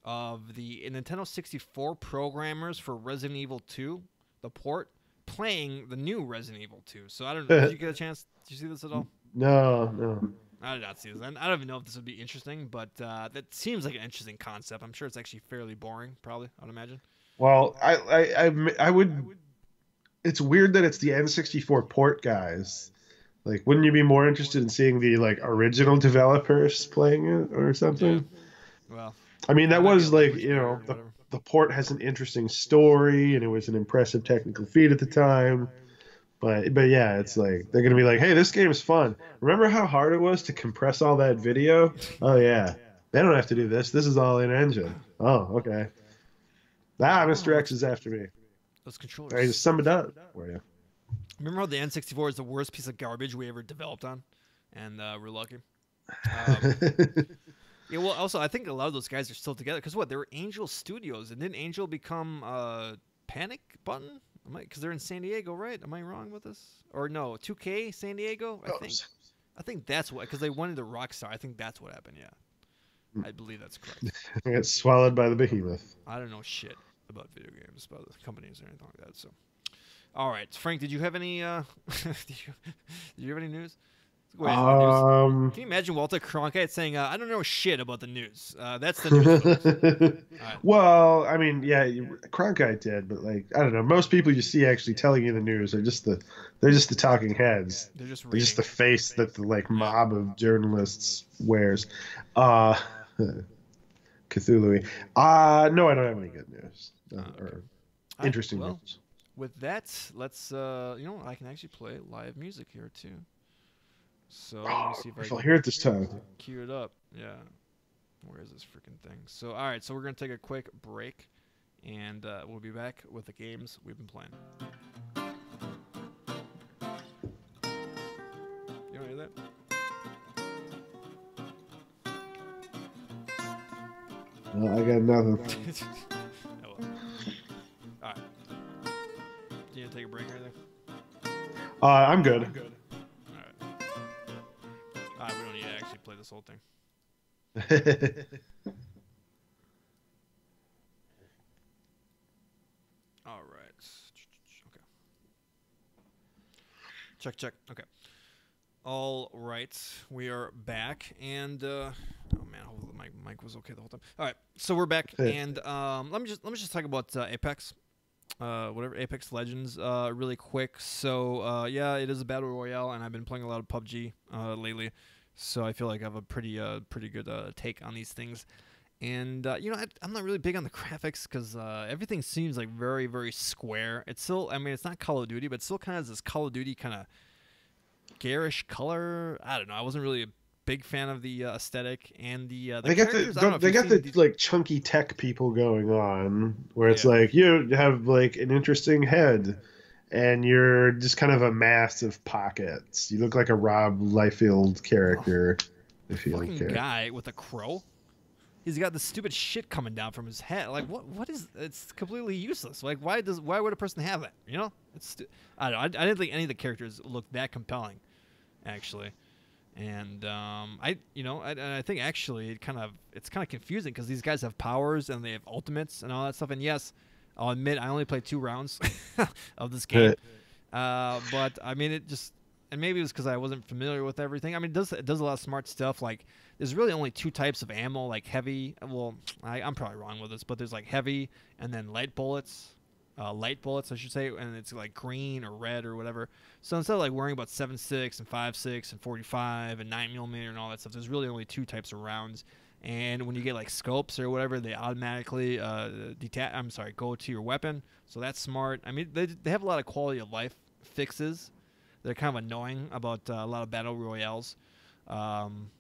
A: of the Nintendo 64 programmers for Resident Evil 2, the port, playing the new Resident Evil 2. So I don't know. Did you get a chance? Did you see this at all?
B: No.
A: I did not see this. And I don't even know if this would be interesting, but that seems like an interesting concept. I'm sure it's actually fairly boring, probably, I'd imagine.
B: Well, I would. It's weird that it's the N64 port guys. Like, wouldn't you be more interested in seeing the like original developers playing it or something?
A: Yeah. Well,
B: I mean, that was like,
A: barrier
B: the port has an interesting story and it was an impressive technical feat at the time. But yeah, it's like they're gonna be like, hey, this game is fun. Remember how hard it was to compress all that video? Oh yeah, they don't have to do this. This is all in engine. Oh, okay. Mr. X is after me.
A: Those controllers.
B: I just sum it up for you.
A: Remember how the N64 is the worst piece of garbage we ever developed on, and we're lucky. Yeah, well, also I think a lot of those guys are still together because they were Angel Studios, and didn't Angel become Panic Button? Because they're in San Diego, right? Am I wrong with this? Or no, 2K San Diego? I think that's what, because they wanted the Rockstar. I think that's what happened. Yeah, I believe that's correct.
B: They got swallowed by the behemoth.
A: I don't know shit about video games, about the companies or anything like that. So, all right, Frank, did you have any? Did you have any news? Can you imagine Walter Cronkite saying, "I don't know shit about the news"? That's the news. Right.
B: Well, I mean, yeah, Cronkite did, but like, I don't know. Most people you see actually telling you the news are they're just the talking heads.
A: They're just
B: the face that the like mob of journalists wears. Cthulhu. No, I don't have any good news or interesting news.
A: With that, let's I can actually play live music here too. So let me see if I can
B: hear it this time.
A: Cue it up. Yeah. Where is this freaking thing? So all right, so we're gonna take a quick break, and we'll be back with the games we've been playing. You don't hear that?
B: No, I got nothing.
A: Oh, well. All right. Do you need to take a break or anything?
B: I'm good.
A: All right. We don't need to actually play this whole thing. All right. Okay. Check. Okay. All right. We are back, and oh man, hopefully my mic was okay the whole time. All right. So we're back, and let me just talk about Apex. Apex Legends, really quick. So yeah, it is a battle royale, and I've been playing a lot of PUBG lately, so I feel like I have a pretty good take on these things. And I'm not really big on the graphics because everything seems like very, very square. It's still, I mean, it's not Call of Duty, but it still kind of has this Call of Duty kind of garish color. I don't know. I wasn't really a big fan of the aesthetic and the characters.
B: They got the like chunky tech people going on, where it's like you have like an interesting head, and you're just kind of a mass of pockets. You look like a Rob Liefeld character.
A: Fucking guy with a crow. He's got this stupid shit coming down from his head. Like what is? It's completely useless. Like why would a person have that? You know? I don't know. I didn't think any of the characters looked that compelling, actually. And I think actually it's kind of confusing because these guys have powers and they have ultimates and all that stuff. And yes, I'll admit I only played 2 rounds of this game, but I mean and maybe it was because I wasn't familiar with everything. I mean, it does a lot of smart stuff. Like there's really only 2 types of ammo, like heavy. Well, I'm probably wrong with this, but there's like heavy and then light bullets. Light bullets, I should say, and it's like green or red or whatever. So instead of like worrying about 7.6 and 5.6 and 45 and 9mm and all that stuff, there's really only 2 types of rounds. And when you get like scopes or whatever, they automatically go to your weapon. So that's smart. I mean, they have a lot of quality of life fixes. They're kind of annoying about a lot of battle royales. And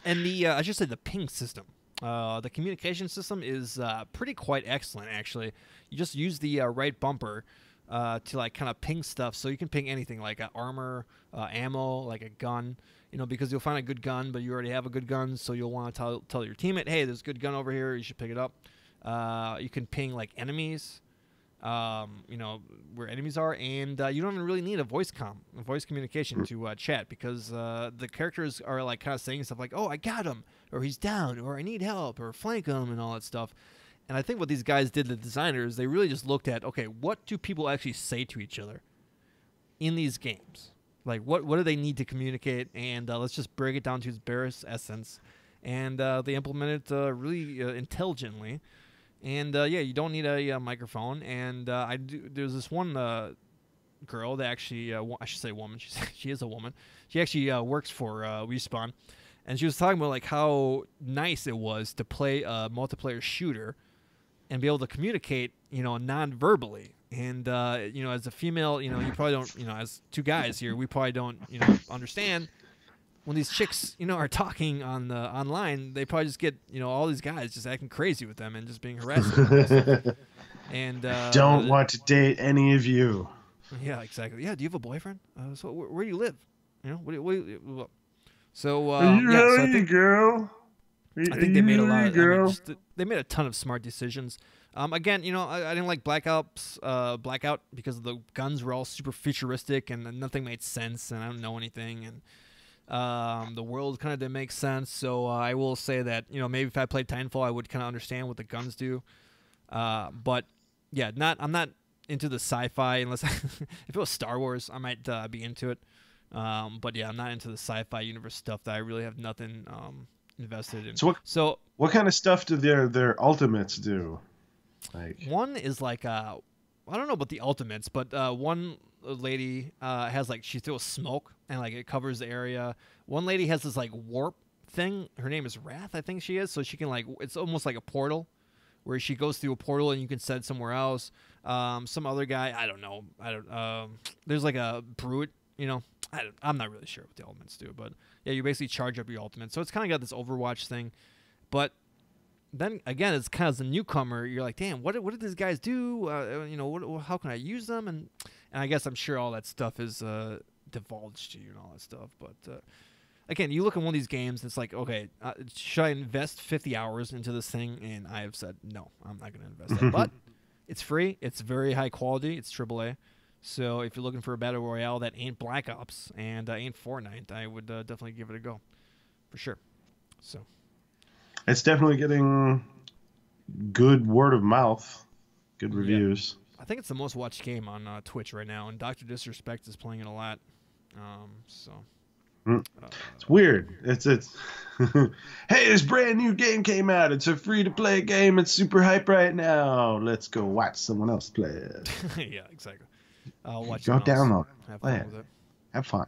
A: I should say the ping system. The communication system is pretty quite excellent, actually. You just use the right bumper to like kind of ping stuff, so you can ping anything like armor, ammo, like a gun. Because you'll find a good gun, but you already have a good gun, so you'll want to tell your teammate, hey, there's a good gun over here. You should pick it up. You can ping like enemies, where enemies are, and you don't even really need a voice communication to chat because the characters are like kind of saying stuff like, oh, I got him, or he's down, or I need help, or flank him, and all that stuff. And I think what these guys did, the designers, they really just looked at, okay, what do people actually say to each other in these games? Like, what do they need to communicate? And let's just break it down to its barest essence. And they implemented it really intelligently. And, you don't need a microphone. And there's this one girl that actually, I should say woman. She is a woman. She actually works for Respawn. And she was talking about, like, how nice it was to play a multiplayer shooter and be able to communicate, non-verbally. And, as a female, you probably don't, as 2 guys here, we probably don't, understand when these chicks, are talking on the online, they probably just get, all these guys just acting crazy with them and just being harassing. And
B: don't want to date any of you.
A: Yeah, exactly. Yeah, do you have a boyfriend? So where do you live? So
B: so
A: I think,
B: girl.
A: I think they made a lot of, they made a ton of smart decisions. Again, I didn't like Blackout because the guns were all super futuristic and nothing made sense, and I don't know anything, and the world kind of didn't make sense. So I will say that maybe if I played Titanfall, I would kind of understand what the guns do. But yeah, I'm not into the sci-fi unless if it was Star Wars, I might be into it. But yeah, I'm not into the sci-fi universe stuff that I really have nothing invested in.
B: So what kind of stuff do their ultimates do? Like,
A: one is like I don't know about the ultimates, but one lady has like she throws smoke and like it covers the area. One lady has this like warp thing. Her name is Wrath, I think she is. So she can like it's almost like a portal where she goes through a portal and you can send somewhere else. Some other guy, I don't know. There's like a brute. I'm not really sure what the elements do, but yeah, you basically charge up your ultimate. So it's kind of got this Overwatch thing, but then again, it's kind of as a newcomer, you're like, damn, what did these guys do? How can I use them? And I guess I'm sure all that stuff is divulged to you and all that stuff. But again, you look at one of these games, it's like, okay, should I invest 50 hours into this thing? And I have said, no, I'm not going to invest that. But it's free. It's very high quality. It's AAA. So if you're looking for a battle royale that ain't Black Ops and ain't Fortnite, I would definitely give it a go, for sure. So
B: it's definitely getting good word of mouth, good reviews.
A: I think it's the most watched game on Twitch right now, and Dr. Disrespect is playing it a lot.
B: It's weird. It's hey, this brand new game came out. It's a free to play game. It's super hype right now. Let's go watch someone else play it.
A: Yeah, exactly. I'll watch.
B: Go download.
A: Have fun with it.
B: Have fun.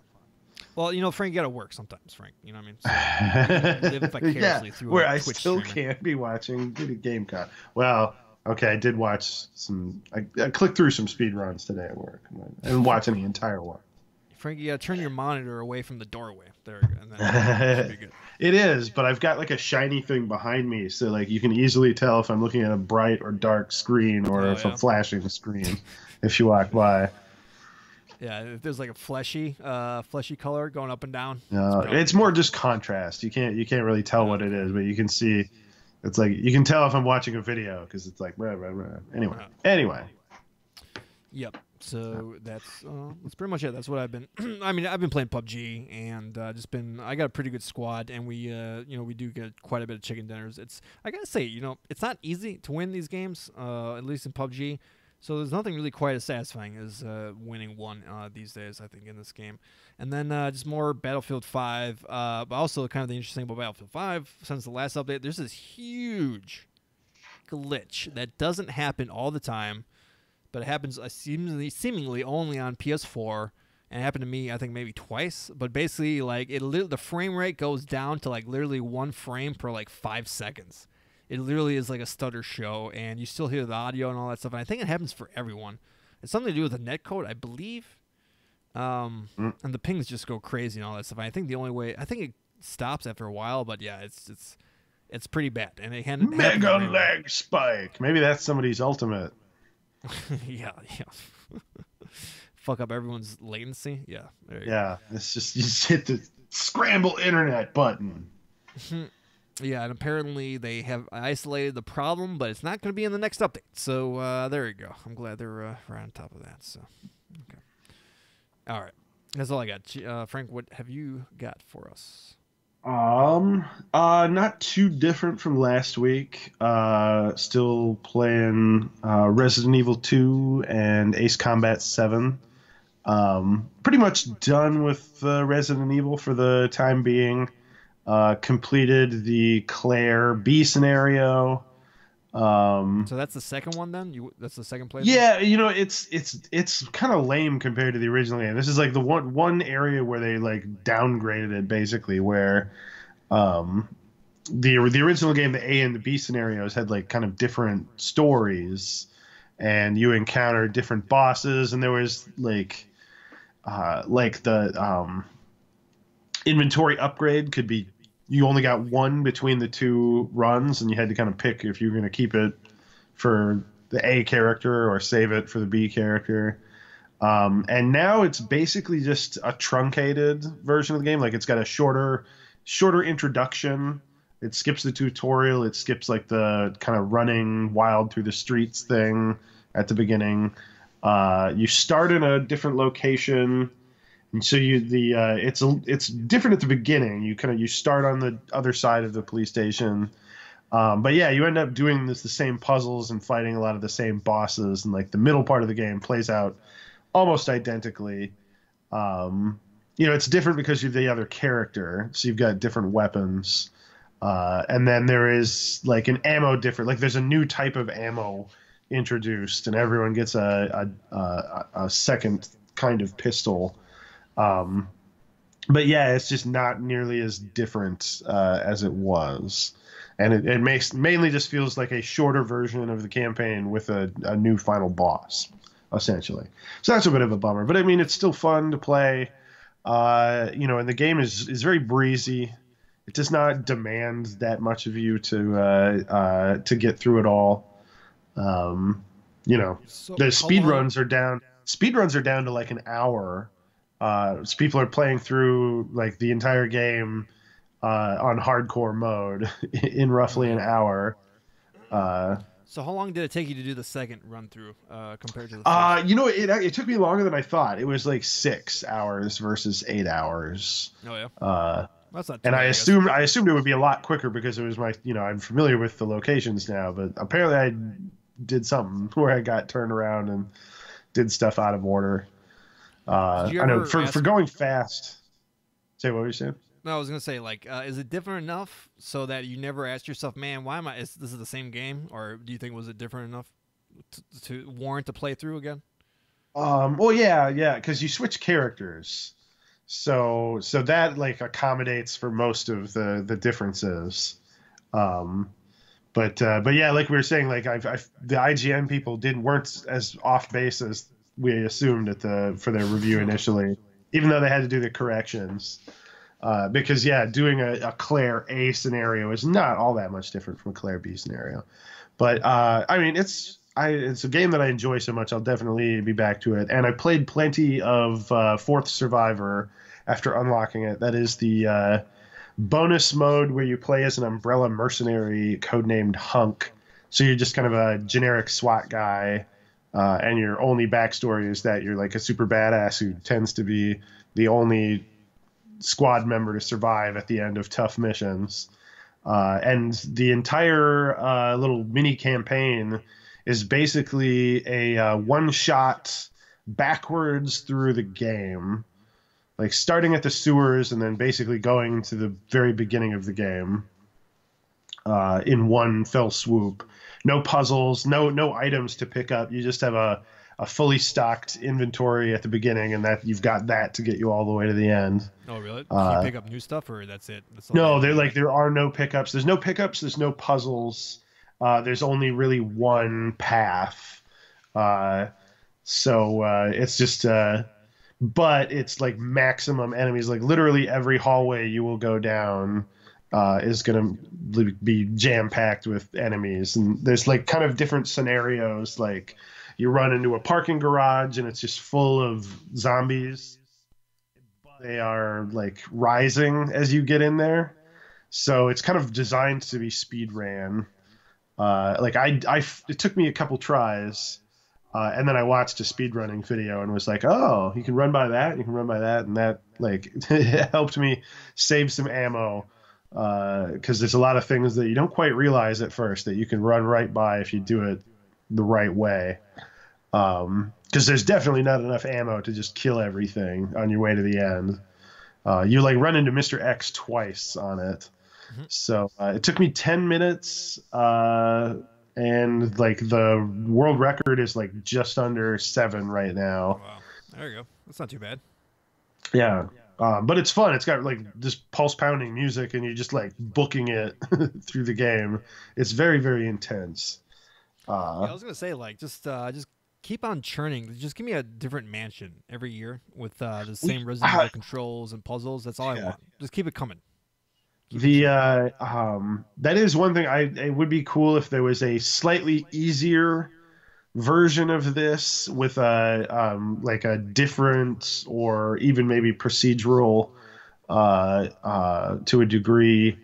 A: Well, Frank, you got to work sometimes, Frank. You know what I mean? So, live vicariously through
B: where
A: I
B: still can't be watching the game con. Well, okay, I did watch some. I clicked through some speed runs today at work. I didn't watch the entire one.
A: Frank, you got to turn your monitor away from the doorway. There we go. And then it should be good.
B: It is, but I've got like a shiny thing behind me, so like you can easily tell if I'm looking at a bright or dark screen or if I'm flashing the screen if you walk by.
A: Yeah, if there's like a fleshy color going up and down.
B: No, it's more just contrast. You can't really tell what it is, but you can see. It's like you can tell if I'm watching a video because it's like blah, blah, blah. Anyway.
A: Yep. So that's pretty much it. That's what I've been. I mean, I've been playing PUBG and just been. I got a pretty good squad, and we do get quite a bit of chicken dinners. I gotta say, it's not easy to win these games, at least in PUBG. So there's nothing really quite as satisfying as winning one these days, I think, in this game. And then just more Battlefield 5. But also kind of the interesting about Battlefield 5, since the last update, there's this huge glitch that doesn't happen all the time, but it happens seemingly only on PS4. And it happened to me, I think, maybe twice. But basically, like, the frame rate goes down to, like, literally 1 frame per, like, 5 seconds. It literally is like a stutter show, and you still hear the audio and all that stuff. And I think it happens for everyone. It's something to do with the netcode, I believe. And the pings just go crazy and all that stuff. And I think the only way, I think it stops after a while, but yeah, it's pretty bad. And it
B: mega lag spike. Maybe that's somebody's ultimate.
A: yeah. Fuck up everyone's latency. Yeah.
B: It's just you just hit the scramble internet button.
A: Yeah, and apparently they have isolated the problem, but it's not going to be in the next update. So there you go. I'm glad they're right on top of that. So, okay. All right. That's all I got. Frank, what have you got for us?
B: Not too different from last week. Still playing Resident Evil 2 and Ace Combat 7. Pretty much done with Resident Evil for the time being. Completed the Claire B scenario.
A: So that's the second one then? That's the second playthrough?
B: Yeah, it's kind of lame compared to the original game. This is like the one area where they like downgraded it basically, where the original game, the A and the B scenarios had like kind of different stories, and you encountered different bosses, and there was like the inventory upgrade could be. You only got one between the two runs, and you had to kind of pick if you were going to keep it for the A character or save it for the B character. And now it's basically just a truncated version of the game. Like it's got a shorter introduction. It skips the tutorial. It skips like the kind of running wild through the streets thing at the beginning. You start in a different location. And so it's different at the beginning. You start on the other side of the police station, but yeah, you end up doing the same puzzles and fighting a lot of the same bosses, and like the middle part of the game plays out almost identically. It's different because you're the other character, so you've got different weapons, and then there is like an ammo different. Like there's a new type of ammo introduced, and everyone gets a second kind of pistol. But yeah, it's just not nearly as different as it was, and it mainly just feels like a shorter version of the campaign with a new final boss, essentially. So that's a bit of a bummer, but I mean it's still fun to play. And the game is very breezy. It does not demand that much of you to get through it all. The speed runs are down. Speed runs are down to like an hour. So people are playing through like the entire game on hardcore mode in roughly an hour.
A: So how long did it take you to do the second run through compared to the first?
B: It took me longer than I thought. It was like 6 hours versus 8 hours.
A: Oh yeah. That's not too
B: and
A: bad,
B: I assumed it would be a lot quicker because it was I'm familiar with the locations now, but apparently I did something where I got turned around and did stuff out of order. I know for going fast. Say what were you saying?
A: No, I was gonna say is it different enough so that you never ask yourself, man, why am I? This is the same game, or do you think was it different enough to warrant a playthrough again?
B: Well, yeah, because you switch characters, so that like accommodates for most of the differences. But yeah, like we were saying, like the IGN people weren't as off base as we assumed for their review initially, even though they had to do the corrections. Because doing a Claire A scenario is not all that much different from a Claire B scenario. But I mean, it's a game that I enjoy so much. I'll definitely be back to it. And I played plenty of Fourth Survivor after unlocking it. That is the bonus mode where you play as an umbrella mercenary codenamed Hunk. So you're just kind of a generic SWAT guy. and your only backstory is that you're like a super badass who tends to be the only squad member to survive at the end of tough missions. And the entire little mini campaign is basically a one-shot backwards through the game, like starting at the sewers and then basically going to the very beginning of the game in one fell swoop. No puzzles, no items to pick up. You just have a fully stocked inventory at the beginning, and that you've got that to get you all the way to the end.
A: Oh, really? Can you pick up new stuff, or that's it? That's all
B: No, there are no pickups. There's no pickups. There's no puzzles. There's only really one path. So it's just, but it's like maximum enemies. Like literally every hallway you will go down is going to be jam packed with enemies, and there's like kind of different scenarios. Like you run into a parking garage and it's just full of zombies. They are like rising as you get in there, so it's kind of designed to be speed ran. It took me a couple tries, and then I watched a speedrunning video and was like, oh, you can run by that, you can run by that, and that like it helped me save some ammo, because there's a lot of things that you don't quite realize at first that you can run right by if you do it the right way. Because there's definitely not enough ammo to just kill everything on your way to the end. You like run into Mr. X twice on it. Mm-hmm. So it took me 10 minutes, and like the world record is like just under 7 right now.
A: Oh, wow, there you go. That's not too bad.
B: Yeah. But it's fun. It's got like this pulse pounding music, and you're just like booking it through the game. It's very, very intense.
A: Yeah, I was gonna say like just keep on churning. Just give me a different mansion every year with the same Resident Evil controls and puzzles. That's all I want. Just keep it coming.
B: That is one thing. It would be cool if there was a slightly easier version of this with like a different or even maybe procedural to a degree,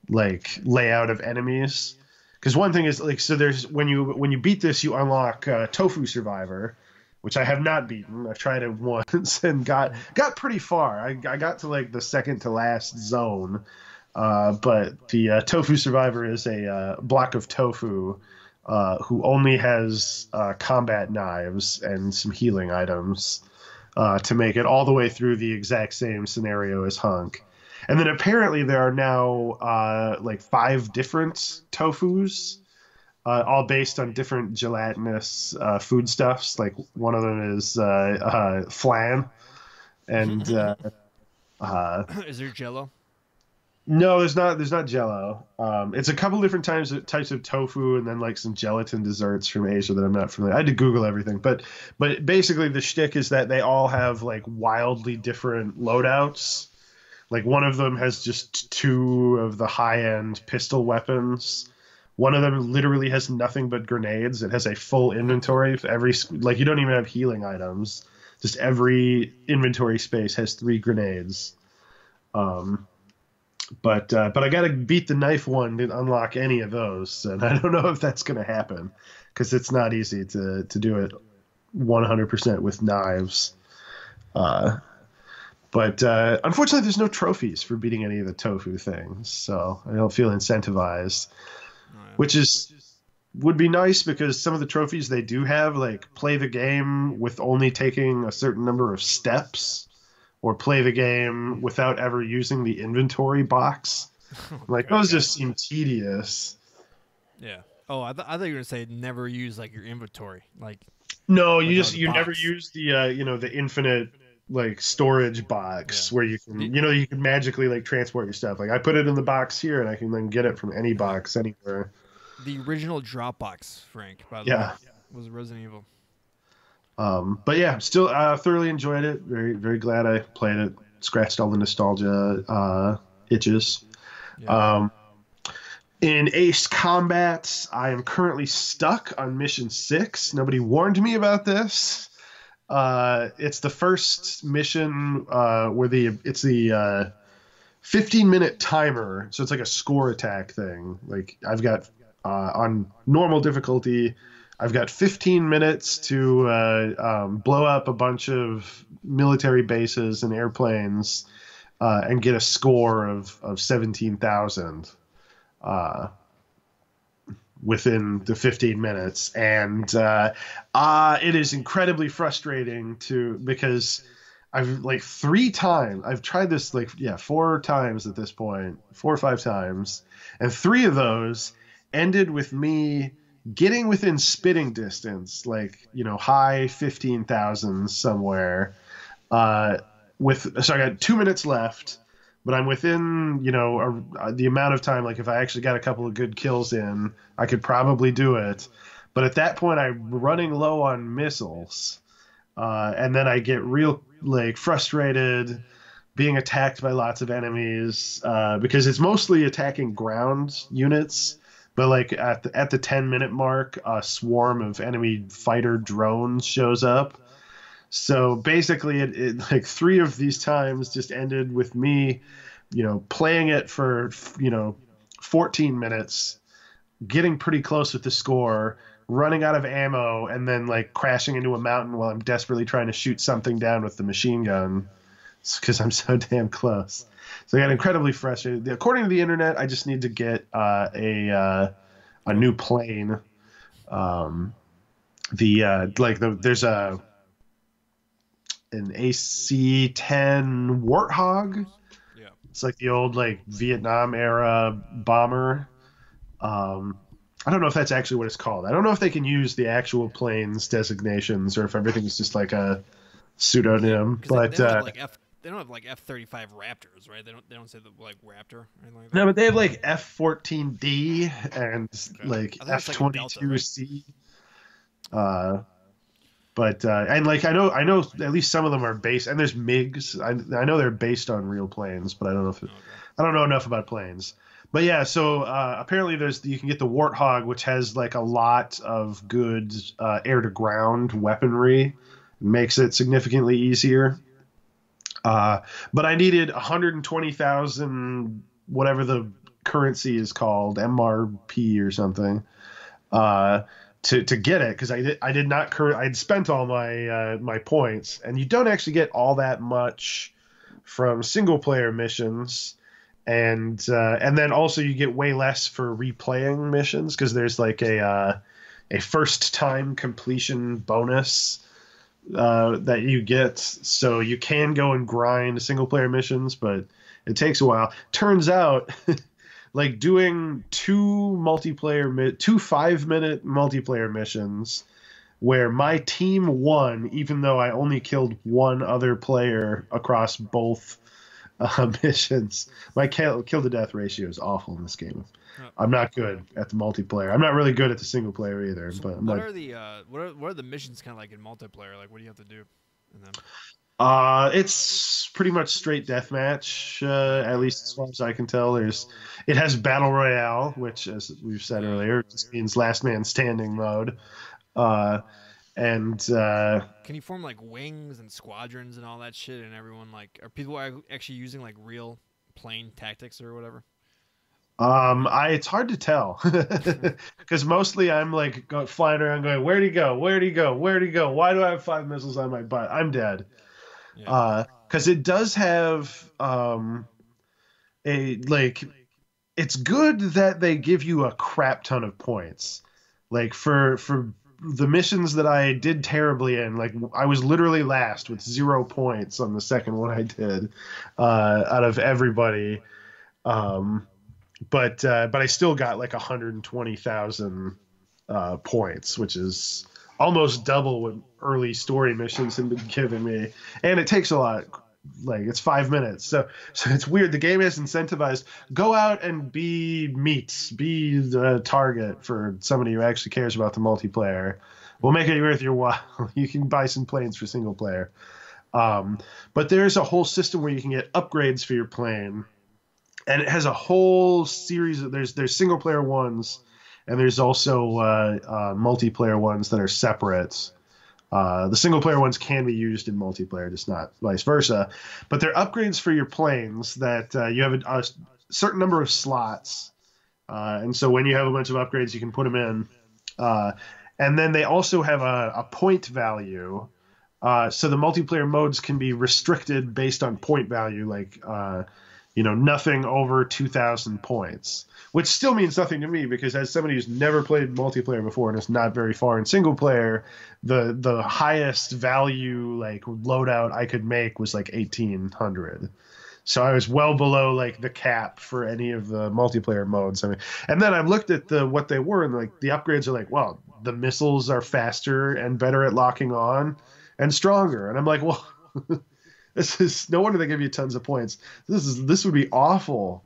B: like layout of enemies. Because one thing is like, so there's when you beat this, you unlock Tofu Survivor, which I have not beaten. I've tried it once and got pretty far. I got to like the second to last zone. But the Tofu Survivor is a block of tofu who only has combat knives and some healing items to make it all the way through the exact same scenario as Hunk. And then apparently there are now like 5 different tofus, all based on different gelatinous foodstuffs. Like one of them is flan, and
A: is there Jello?
B: No, there's not Jello. It's a couple different types of tofu, and then like some gelatin desserts from Asia that I'm not familiar. I had to Google everything, but basically the shtick is that they all have like wildly different loadouts. Like one of them has just 2 of the high-end pistol weapons. One of them literally has nothing but grenades. It has a full inventory for every, like you don't even have healing items. Just every inventory space has 3 grenades. But I got to beat the knife one to unlock any of those, and I don't know if that's going to happen because it's not easy to do it 100% with knives. But unfortunately, there's no trophies for beating any of the tofu things, so I don't feel incentivized, which would be nice because some of the trophies they do have, like play the game with only taking a certain number of steps, or play the game without ever using the inventory box. Like those just seem tedious.
A: Yeah. Oh, I thought you were gonna say never use like your inventory. Like
B: no, you never use the the infinite like storage box where you can magically like transport your stuff. Like I put it in the box here and I can then get it from any box anywhere.
A: The original Dropbox, Frank, by the way, was Resident Evil.
B: But yeah, still thoroughly enjoyed it. Very, very glad I played it. Scratched all the nostalgia itches. Yeah. In Ace Combat, I am currently stuck on mission 6. Nobody warned me about this. It's the first mission where it's the 15-minute timer, so it's like a score attack thing. Like I've got on normal difficulty, I've got 15 minutes to blow up a bunch of military bases and airplanes and get a score of 17,000 within the 15 minutes. And it is incredibly frustrating because I've like 3 times, I've tried this 4 times at this point, 4 or 5 times. And 3 of those ended with me getting within spitting distance, high 15,000 somewhere. So I got 2 minutes left, but I'm within, the amount of time. Like if I actually got a couple of good kills in, I could probably do it. But at that point, I'm running low on missiles, and then I get real frustrated being attacked by lots of enemies because it's mostly attacking ground units. But at the 10-minute mark, a swarm of enemy fighter drones shows up. So basically, it 3 of these times just ended with me, playing it for 14 minutes, getting pretty close with the score, running out of ammo, and then crashing into a mountain while I'm desperately trying to shoot something down with the machine gun because I'm so damn close. So I got incredibly frustrated. According to the internet, I just need to get a new plane. There's an AC-10 Warthog.
A: Yeah.
B: It's like the old Vietnam era bomber. I don't know if that's actually what it's called. I don't know if they can use the actual plane's designations or if everything is just like a pseudonym. But
A: they don't have F-35 Raptors, right? They don't say the Raptor or anything like that.
B: No, but they have F-14D and F-22C. But and I know at least some of them are based, and there's MiGs. I know they're based on real planes, but I don't know I don't know enough about planes. But yeah, so apparently you can get the Warthog, which has a lot of good air to ground weaponry, makes it significantly easier. But I needed 120,000, whatever the currency is called, MRP or something, to get it, because I did not I had spent all my points, and you don't actually get all that much from single player missions, and then also you get way less for replaying missions because there's a first time completion bonus that you get, so you can go and grind single player missions, but it takes a while. Turns out doing 2 5-minute multiplayer missions where my team won, even though I only killed 1 other player across both missions. My kill to death ratio is awful in this game. I'm not good at the multiplayer. I'm not really good at the single player either.
A: So
B: but
A: what are the missions kind of like in multiplayer? What do you have to do in them?
B: It's pretty much straight deathmatch, at least as far as I can tell. It has battle royale, which, as we've said earlier, just means last man standing mode. And
A: can you form wings and squadrons and all that shit? And everyone are people actually using real plane tactics or whatever?
B: It's hard to tell because mostly I'm flying around going, where'd he go? Where'd he go? Where'd he go? Why do I have 5 missiles on my butt? I'm dead.
A: Yeah.
B: Because it does have it's good that they give you a crap ton of points. For the missions that I did terribly in, I was literally last with 0 points on the second one I did out of everybody. But I still got 120,000 points, which is almost double what early story missions have been giving me, and it takes a lot. It's 5 minutes, so it's weird. The game is incentivized. Go out and be the target for somebody who actually cares about the multiplayer. We'll make it worth your while. You can buy some planes for single player, but there's a whole system where you can get upgrades for your plane. And it has a whole series of there's single player ones, and there's also multiplayer ones that are separate. The single player ones can be used in multiplayer, just not vice versa. But they're upgrades for your planes that you have a certain number of slots, and so when you have a bunch of upgrades, you can put them in. And then they also have a point value. So the multiplayer modes can be restricted based on point value, like nothing over 2,000 points, which still means nothing to me because as somebody who's never played multiplayer before and is not very far in single player, the highest value like loadout I could make was like 1,800. So I was well below like the cap for any of the multiplayer modes. I mean, and then I looked at what they were, and like the upgrades are like, well, the missiles are faster and better at locking on and stronger. And I'm like, well, this is no wonder they give you tons of points. This would be awful.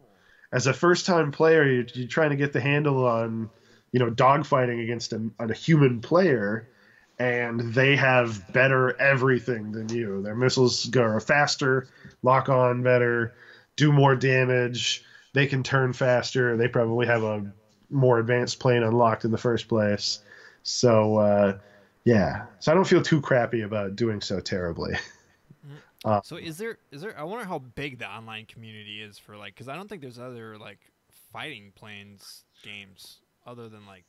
B: As a first time player, you're trying to get the handle on, dogfighting against a human player, and they have better everything than you. Their missiles go faster, lock on better, do more damage. They can turn faster. They probably have a more advanced plane unlocked in the first place. So, yeah. So I don't feel too crappy about doing so terribly.
A: So is there? I wonder how big the online community is for like, because I don't think there's other like fighting planes games other than like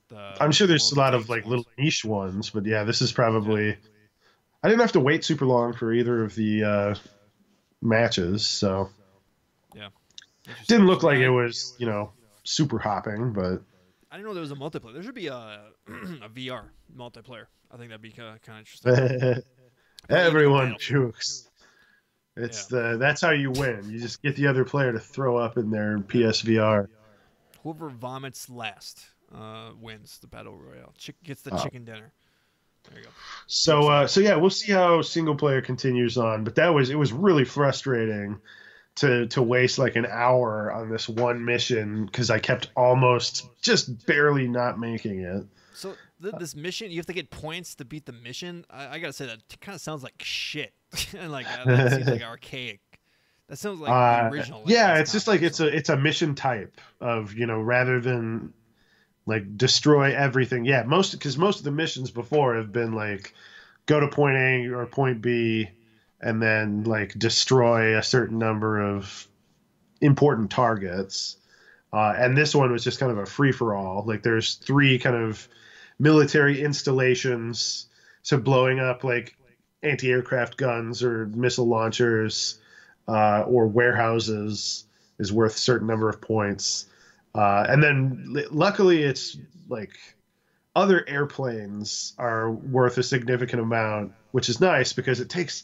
A: the.
B: I'm sure there's
A: World
B: a
A: of
B: lot of
A: Tanks
B: like
A: ones.
B: little niche ones, but yeah, this is probably. Yeah. I didn't have to wait super long for either of the matches, so
A: Yeah.
B: didn't look like
A: Yeah,
B: it was super hopping, but
A: I didn't know there was a multiplayer. There should be a a VR multiplayer. I think that'd be kind of interesting. Probably even a
B: everyone
A: Battlefield.
B: jukes. It's
A: Yeah.
B: that's how you win. You just get the other player to throw up in their
A: Yeah.
B: PSVR.
A: Whoever vomits last wins the battle royale. Gets the
B: Oh.
A: chicken dinner. There you go.
B: So yeah, we'll see how single player continues on. But it was really frustrating to waste like an hour on this one mission because I kept almost just barely not making it.
A: So this mission, you have to get points to beat the mission. I gotta say that kind of sounds like shit, and like that seems like archaic. That sounds like the original. Like,
B: Yeah, it's just
A: XCOM
B: like
A: or
B: it's a mission type of rather than like destroy everything. Yeah, because most of the missions before have been like go to point A or point B and then like destroy a certain number of important targets. And this one was just kind of a free for all. Like there's 3 kind of military installations, so blowing up like anti-aircraft guns or missile launchers or warehouses is worth a certain number of points. And then luckily it's like other airplanes are worth a significant amount, which is nice because it takes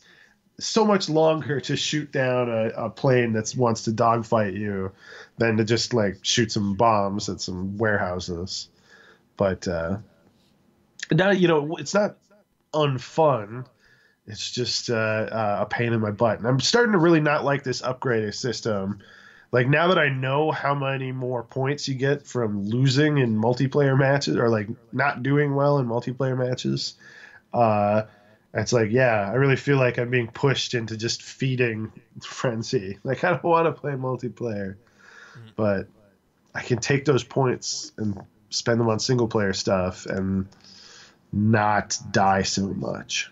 B: so much longer to shoot down a plane that wants to dogfight you than to just like shoot some bombs at some warehouses. But now, it's not unfun. It's just a pain in my butt. And I'm starting to really not like this upgrading system. Like now that I know how many more points you get from losing in multiplayer matches or like not doing well in multiplayer matches, it's like, yeah, I really feel like I'm being pushed into just feeding frenzy. Like I don't want to play multiplayer, but I can take those points and spend them on single player stuff and not die so much.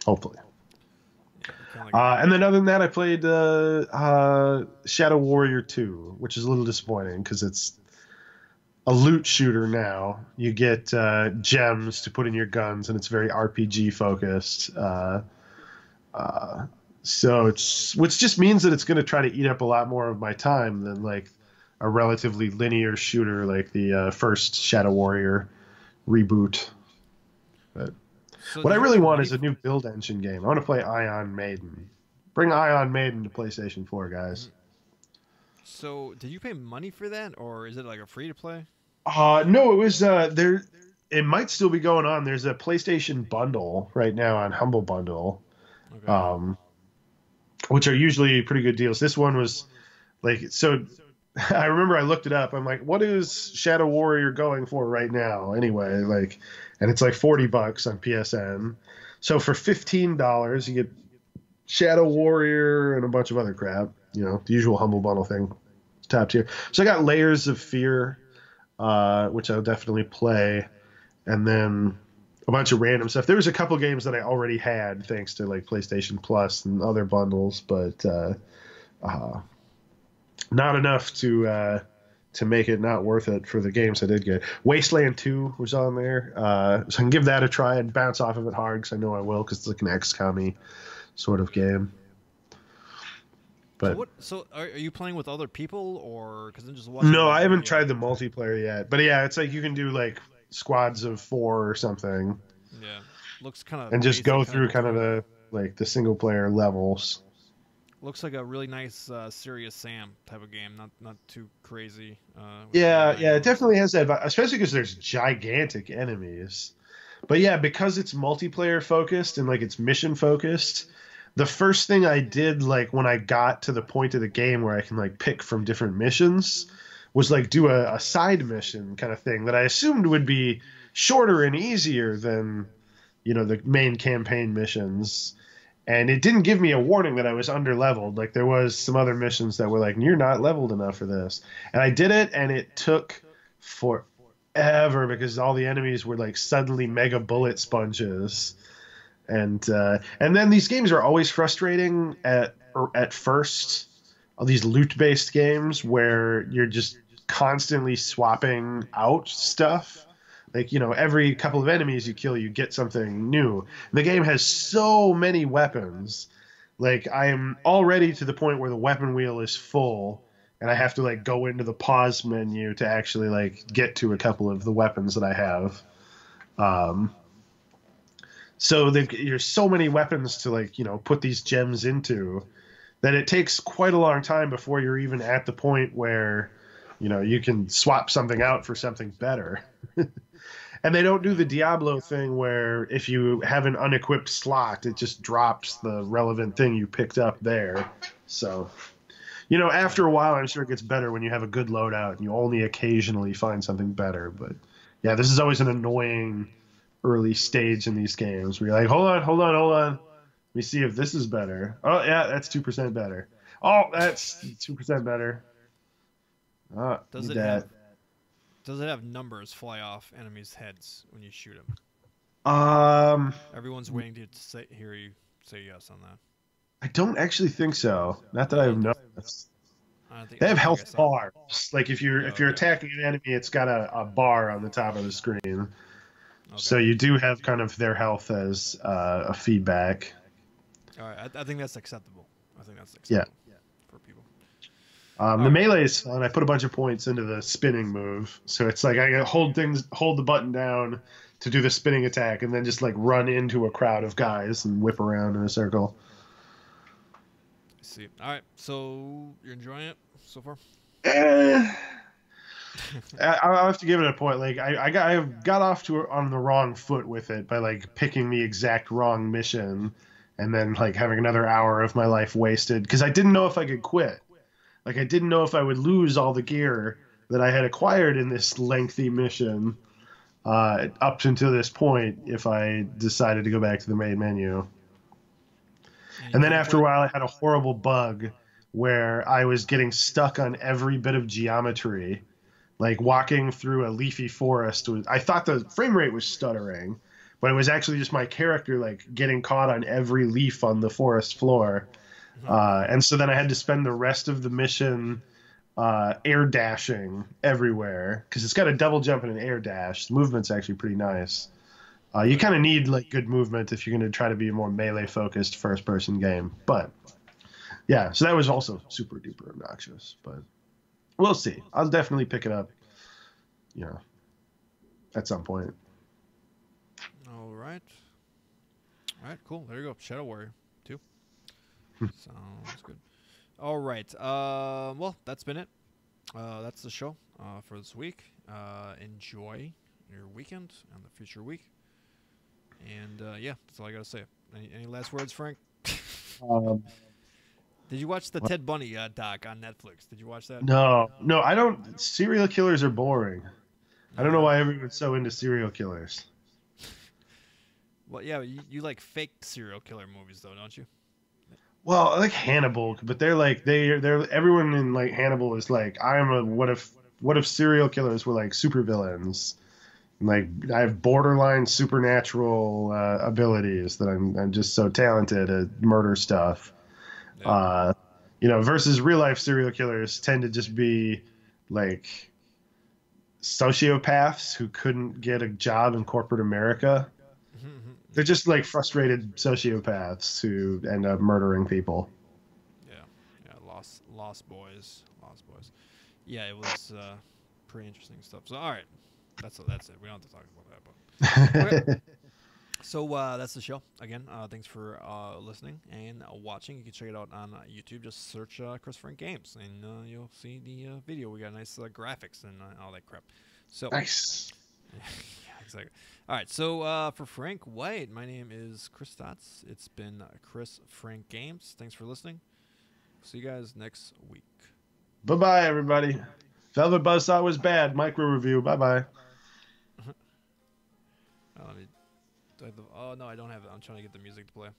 B: Hopefully. And then other than that, I played Shadow Warrior 2, which is a little disappointing because it's a loot shooter now. You get gems to put in your guns, and it's very RPG focused. So which just means that it's going to try to eat up a lot more of my time than like a relatively linear shooter like the first Shadow Warrior reboot. But what I really want is a new build engine game. I want to play Ion Maiden. Bring Ion Maiden to PlayStation 4, guys.
A: So, did you pay money for that, or is it like a free to play?
B: No, it was there. It might still be going on. There's a PlayStation bundle right now on Humble Bundle,
A: Okay.
B: Which are usually pretty good deals. This one was like so. I remember I looked it up. I'm like, what is Shadow Warrior going for right now? Anyway, like, and it's like $40 on PSN. So for $15, you get Shadow Warrior and a bunch of other crap. The usual Humble Bundle thing, top tier. So I got Layers of Fear, which I'll definitely play, and then a bunch of random stuff. There was a couple games that I already had thanks to like PlayStation Plus and other bundles, but not enough to to make it not worth it for the games I did get. Wasteland 2 was on there, so I can give that a try and bounce off of it hard because I know I will, because it's like an XCOM-y sort of game. But
A: so are you playing with other people, or because I'm just watching?
B: No, I haven't tried the multiplayer yet. But yeah, it's like you can do like squads of 4 or something.
A: Yeah, looks kind of.
B: And just go through kind of the single player levels.
A: Looks like a really nice Serious Sam type of game, not too crazy.
B: Yeah, it definitely has that, especially because there's gigantic enemies. But yeah, because it's multiplayer focused and like it's mission focused, the first thing I did, like when I got to the point of the game where I can like pick from different missions, was like do a side mission kind of thing that I assumed would be shorter and easier than, the main campaign missions. And it didn't give me a warning that I was under-leveled. Like, there was some other missions that were like, you're not leveled enough for this. And I did it, and it took forever because all the enemies were like suddenly mega bullet sponges. And then these games are always frustrating at first. All these loot-based games where you're just constantly swapping out stuff. Like, every couple of enemies you kill, you get something new. The game has so many weapons. Like, I am already to the point where the weapon wheel is full, and I have to, like, go into the pause menu to actually, like, get to a couple of the weapons that I have. So there's so many weapons to, like, put these gems into that it takes quite a long time before you're even at the point where, you can swap something out for something better. And they don't do the Diablo thing where if you have an unequipped slot, it just drops the relevant thing you picked up there. So, after a while, I'm sure it gets better when you have a good loadout and you only occasionally find something better. But, yeah, this is always an annoying early stage in these games where you're like, hold on. Let me see if this is better. Oh, yeah, that's 2% better. Oh, that's 2% better.
A: Does it have numbers fly off enemies' heads when you shoot them? Everyone's waiting to hear you say yes on that.
B: I don't actually think so. Not that I've noticed. They have health bars. Like if you're attacking an enemy, it's got a bar on the top of the screen. Okay. So you do have kind of their health as a feedback.
A: All right, I think that's acceptable.
B: Yeah.
A: For people.
B: The melee is fun. I put a bunch of points into the spinning move, so it's like I gotta hold the button down to do the spinning attack, and then just like run into a crowd of guys and whip around in a circle.
A: I see. All right, so you're enjoying it so far?
B: I'll have to give it a point. Like I got off on the wrong foot with it by like picking the exact wrong mission, and then like having another hour of my life wasted because I didn't know if I could quit. Like, I didn't know if I would lose all the gear that I had acquired in this lengthy mission up until this point if I decided to go back to the main menu. And then after a while, I had a horrible bug where I was getting stuck on every bit of geometry. Like, walking through a leafy forest, I thought the frame rate was stuttering, but it was actually just my character, like, getting caught on every leaf on the forest floor. And so then I had to spend the rest of the mission air dashing everywhere because it's got a double jump and an air dash. The movement's actually pretty nice. You kind of need like good movement if you're going to try to be a more melee focused first person game. But yeah, so that was also super duper obnoxious. But we'll see. I'll definitely pick it up, at some point.
A: All right, cool. There you go. Shadow Warrior 2. Sounds good. All right. Well, that's been it. That's the show for this week. Enjoy your weekend and the future week. And yeah, that's all I gotta say. Any last words, Frank? Did you watch the Ted Bundy doc on Netflix? Did you watch that?
B: No, I don't. Serial killers are boring. I don't know why everyone's so into serial killers.
A: Well, yeah, you like fake serial killer movies, though, don't you?
B: Well, I like Hannibal, but they're everyone in like Hannibal is like, what if serial killers were like supervillains? Like I have borderline supernatural abilities that I'm just so talented at murder stuff. Yeah. Versus real life serial killers tend to just be like sociopaths who couldn't get a job in corporate America. They're just like frustrated sociopaths who end up murdering people.
A: Yeah, yeah, Lost Boys, Lost Boys. Yeah, it was pretty interesting stuff. So all right, that's it. We don't have to talk about that, but okay. So that's the show. Again, thanks for listening and watching. You can check it out on YouTube. Just search Chris Frank Games, and you'll see the video. We got nice graphics and all that crap. So
B: Nice.
A: Yeah, exactly. All right. So for Frank White, my name is Chris Stotts. It's been Chris Frank Games. Thanks for listening. See you guys next week.
B: Bye-bye, everybody. Velvet Buzzsaw was bad. Micro review. Bye-bye.
A: Let me. Oh no, I don't have it. I'm trying to get the music to play.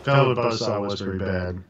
B: Velvet Buzzsaw was pretty bad.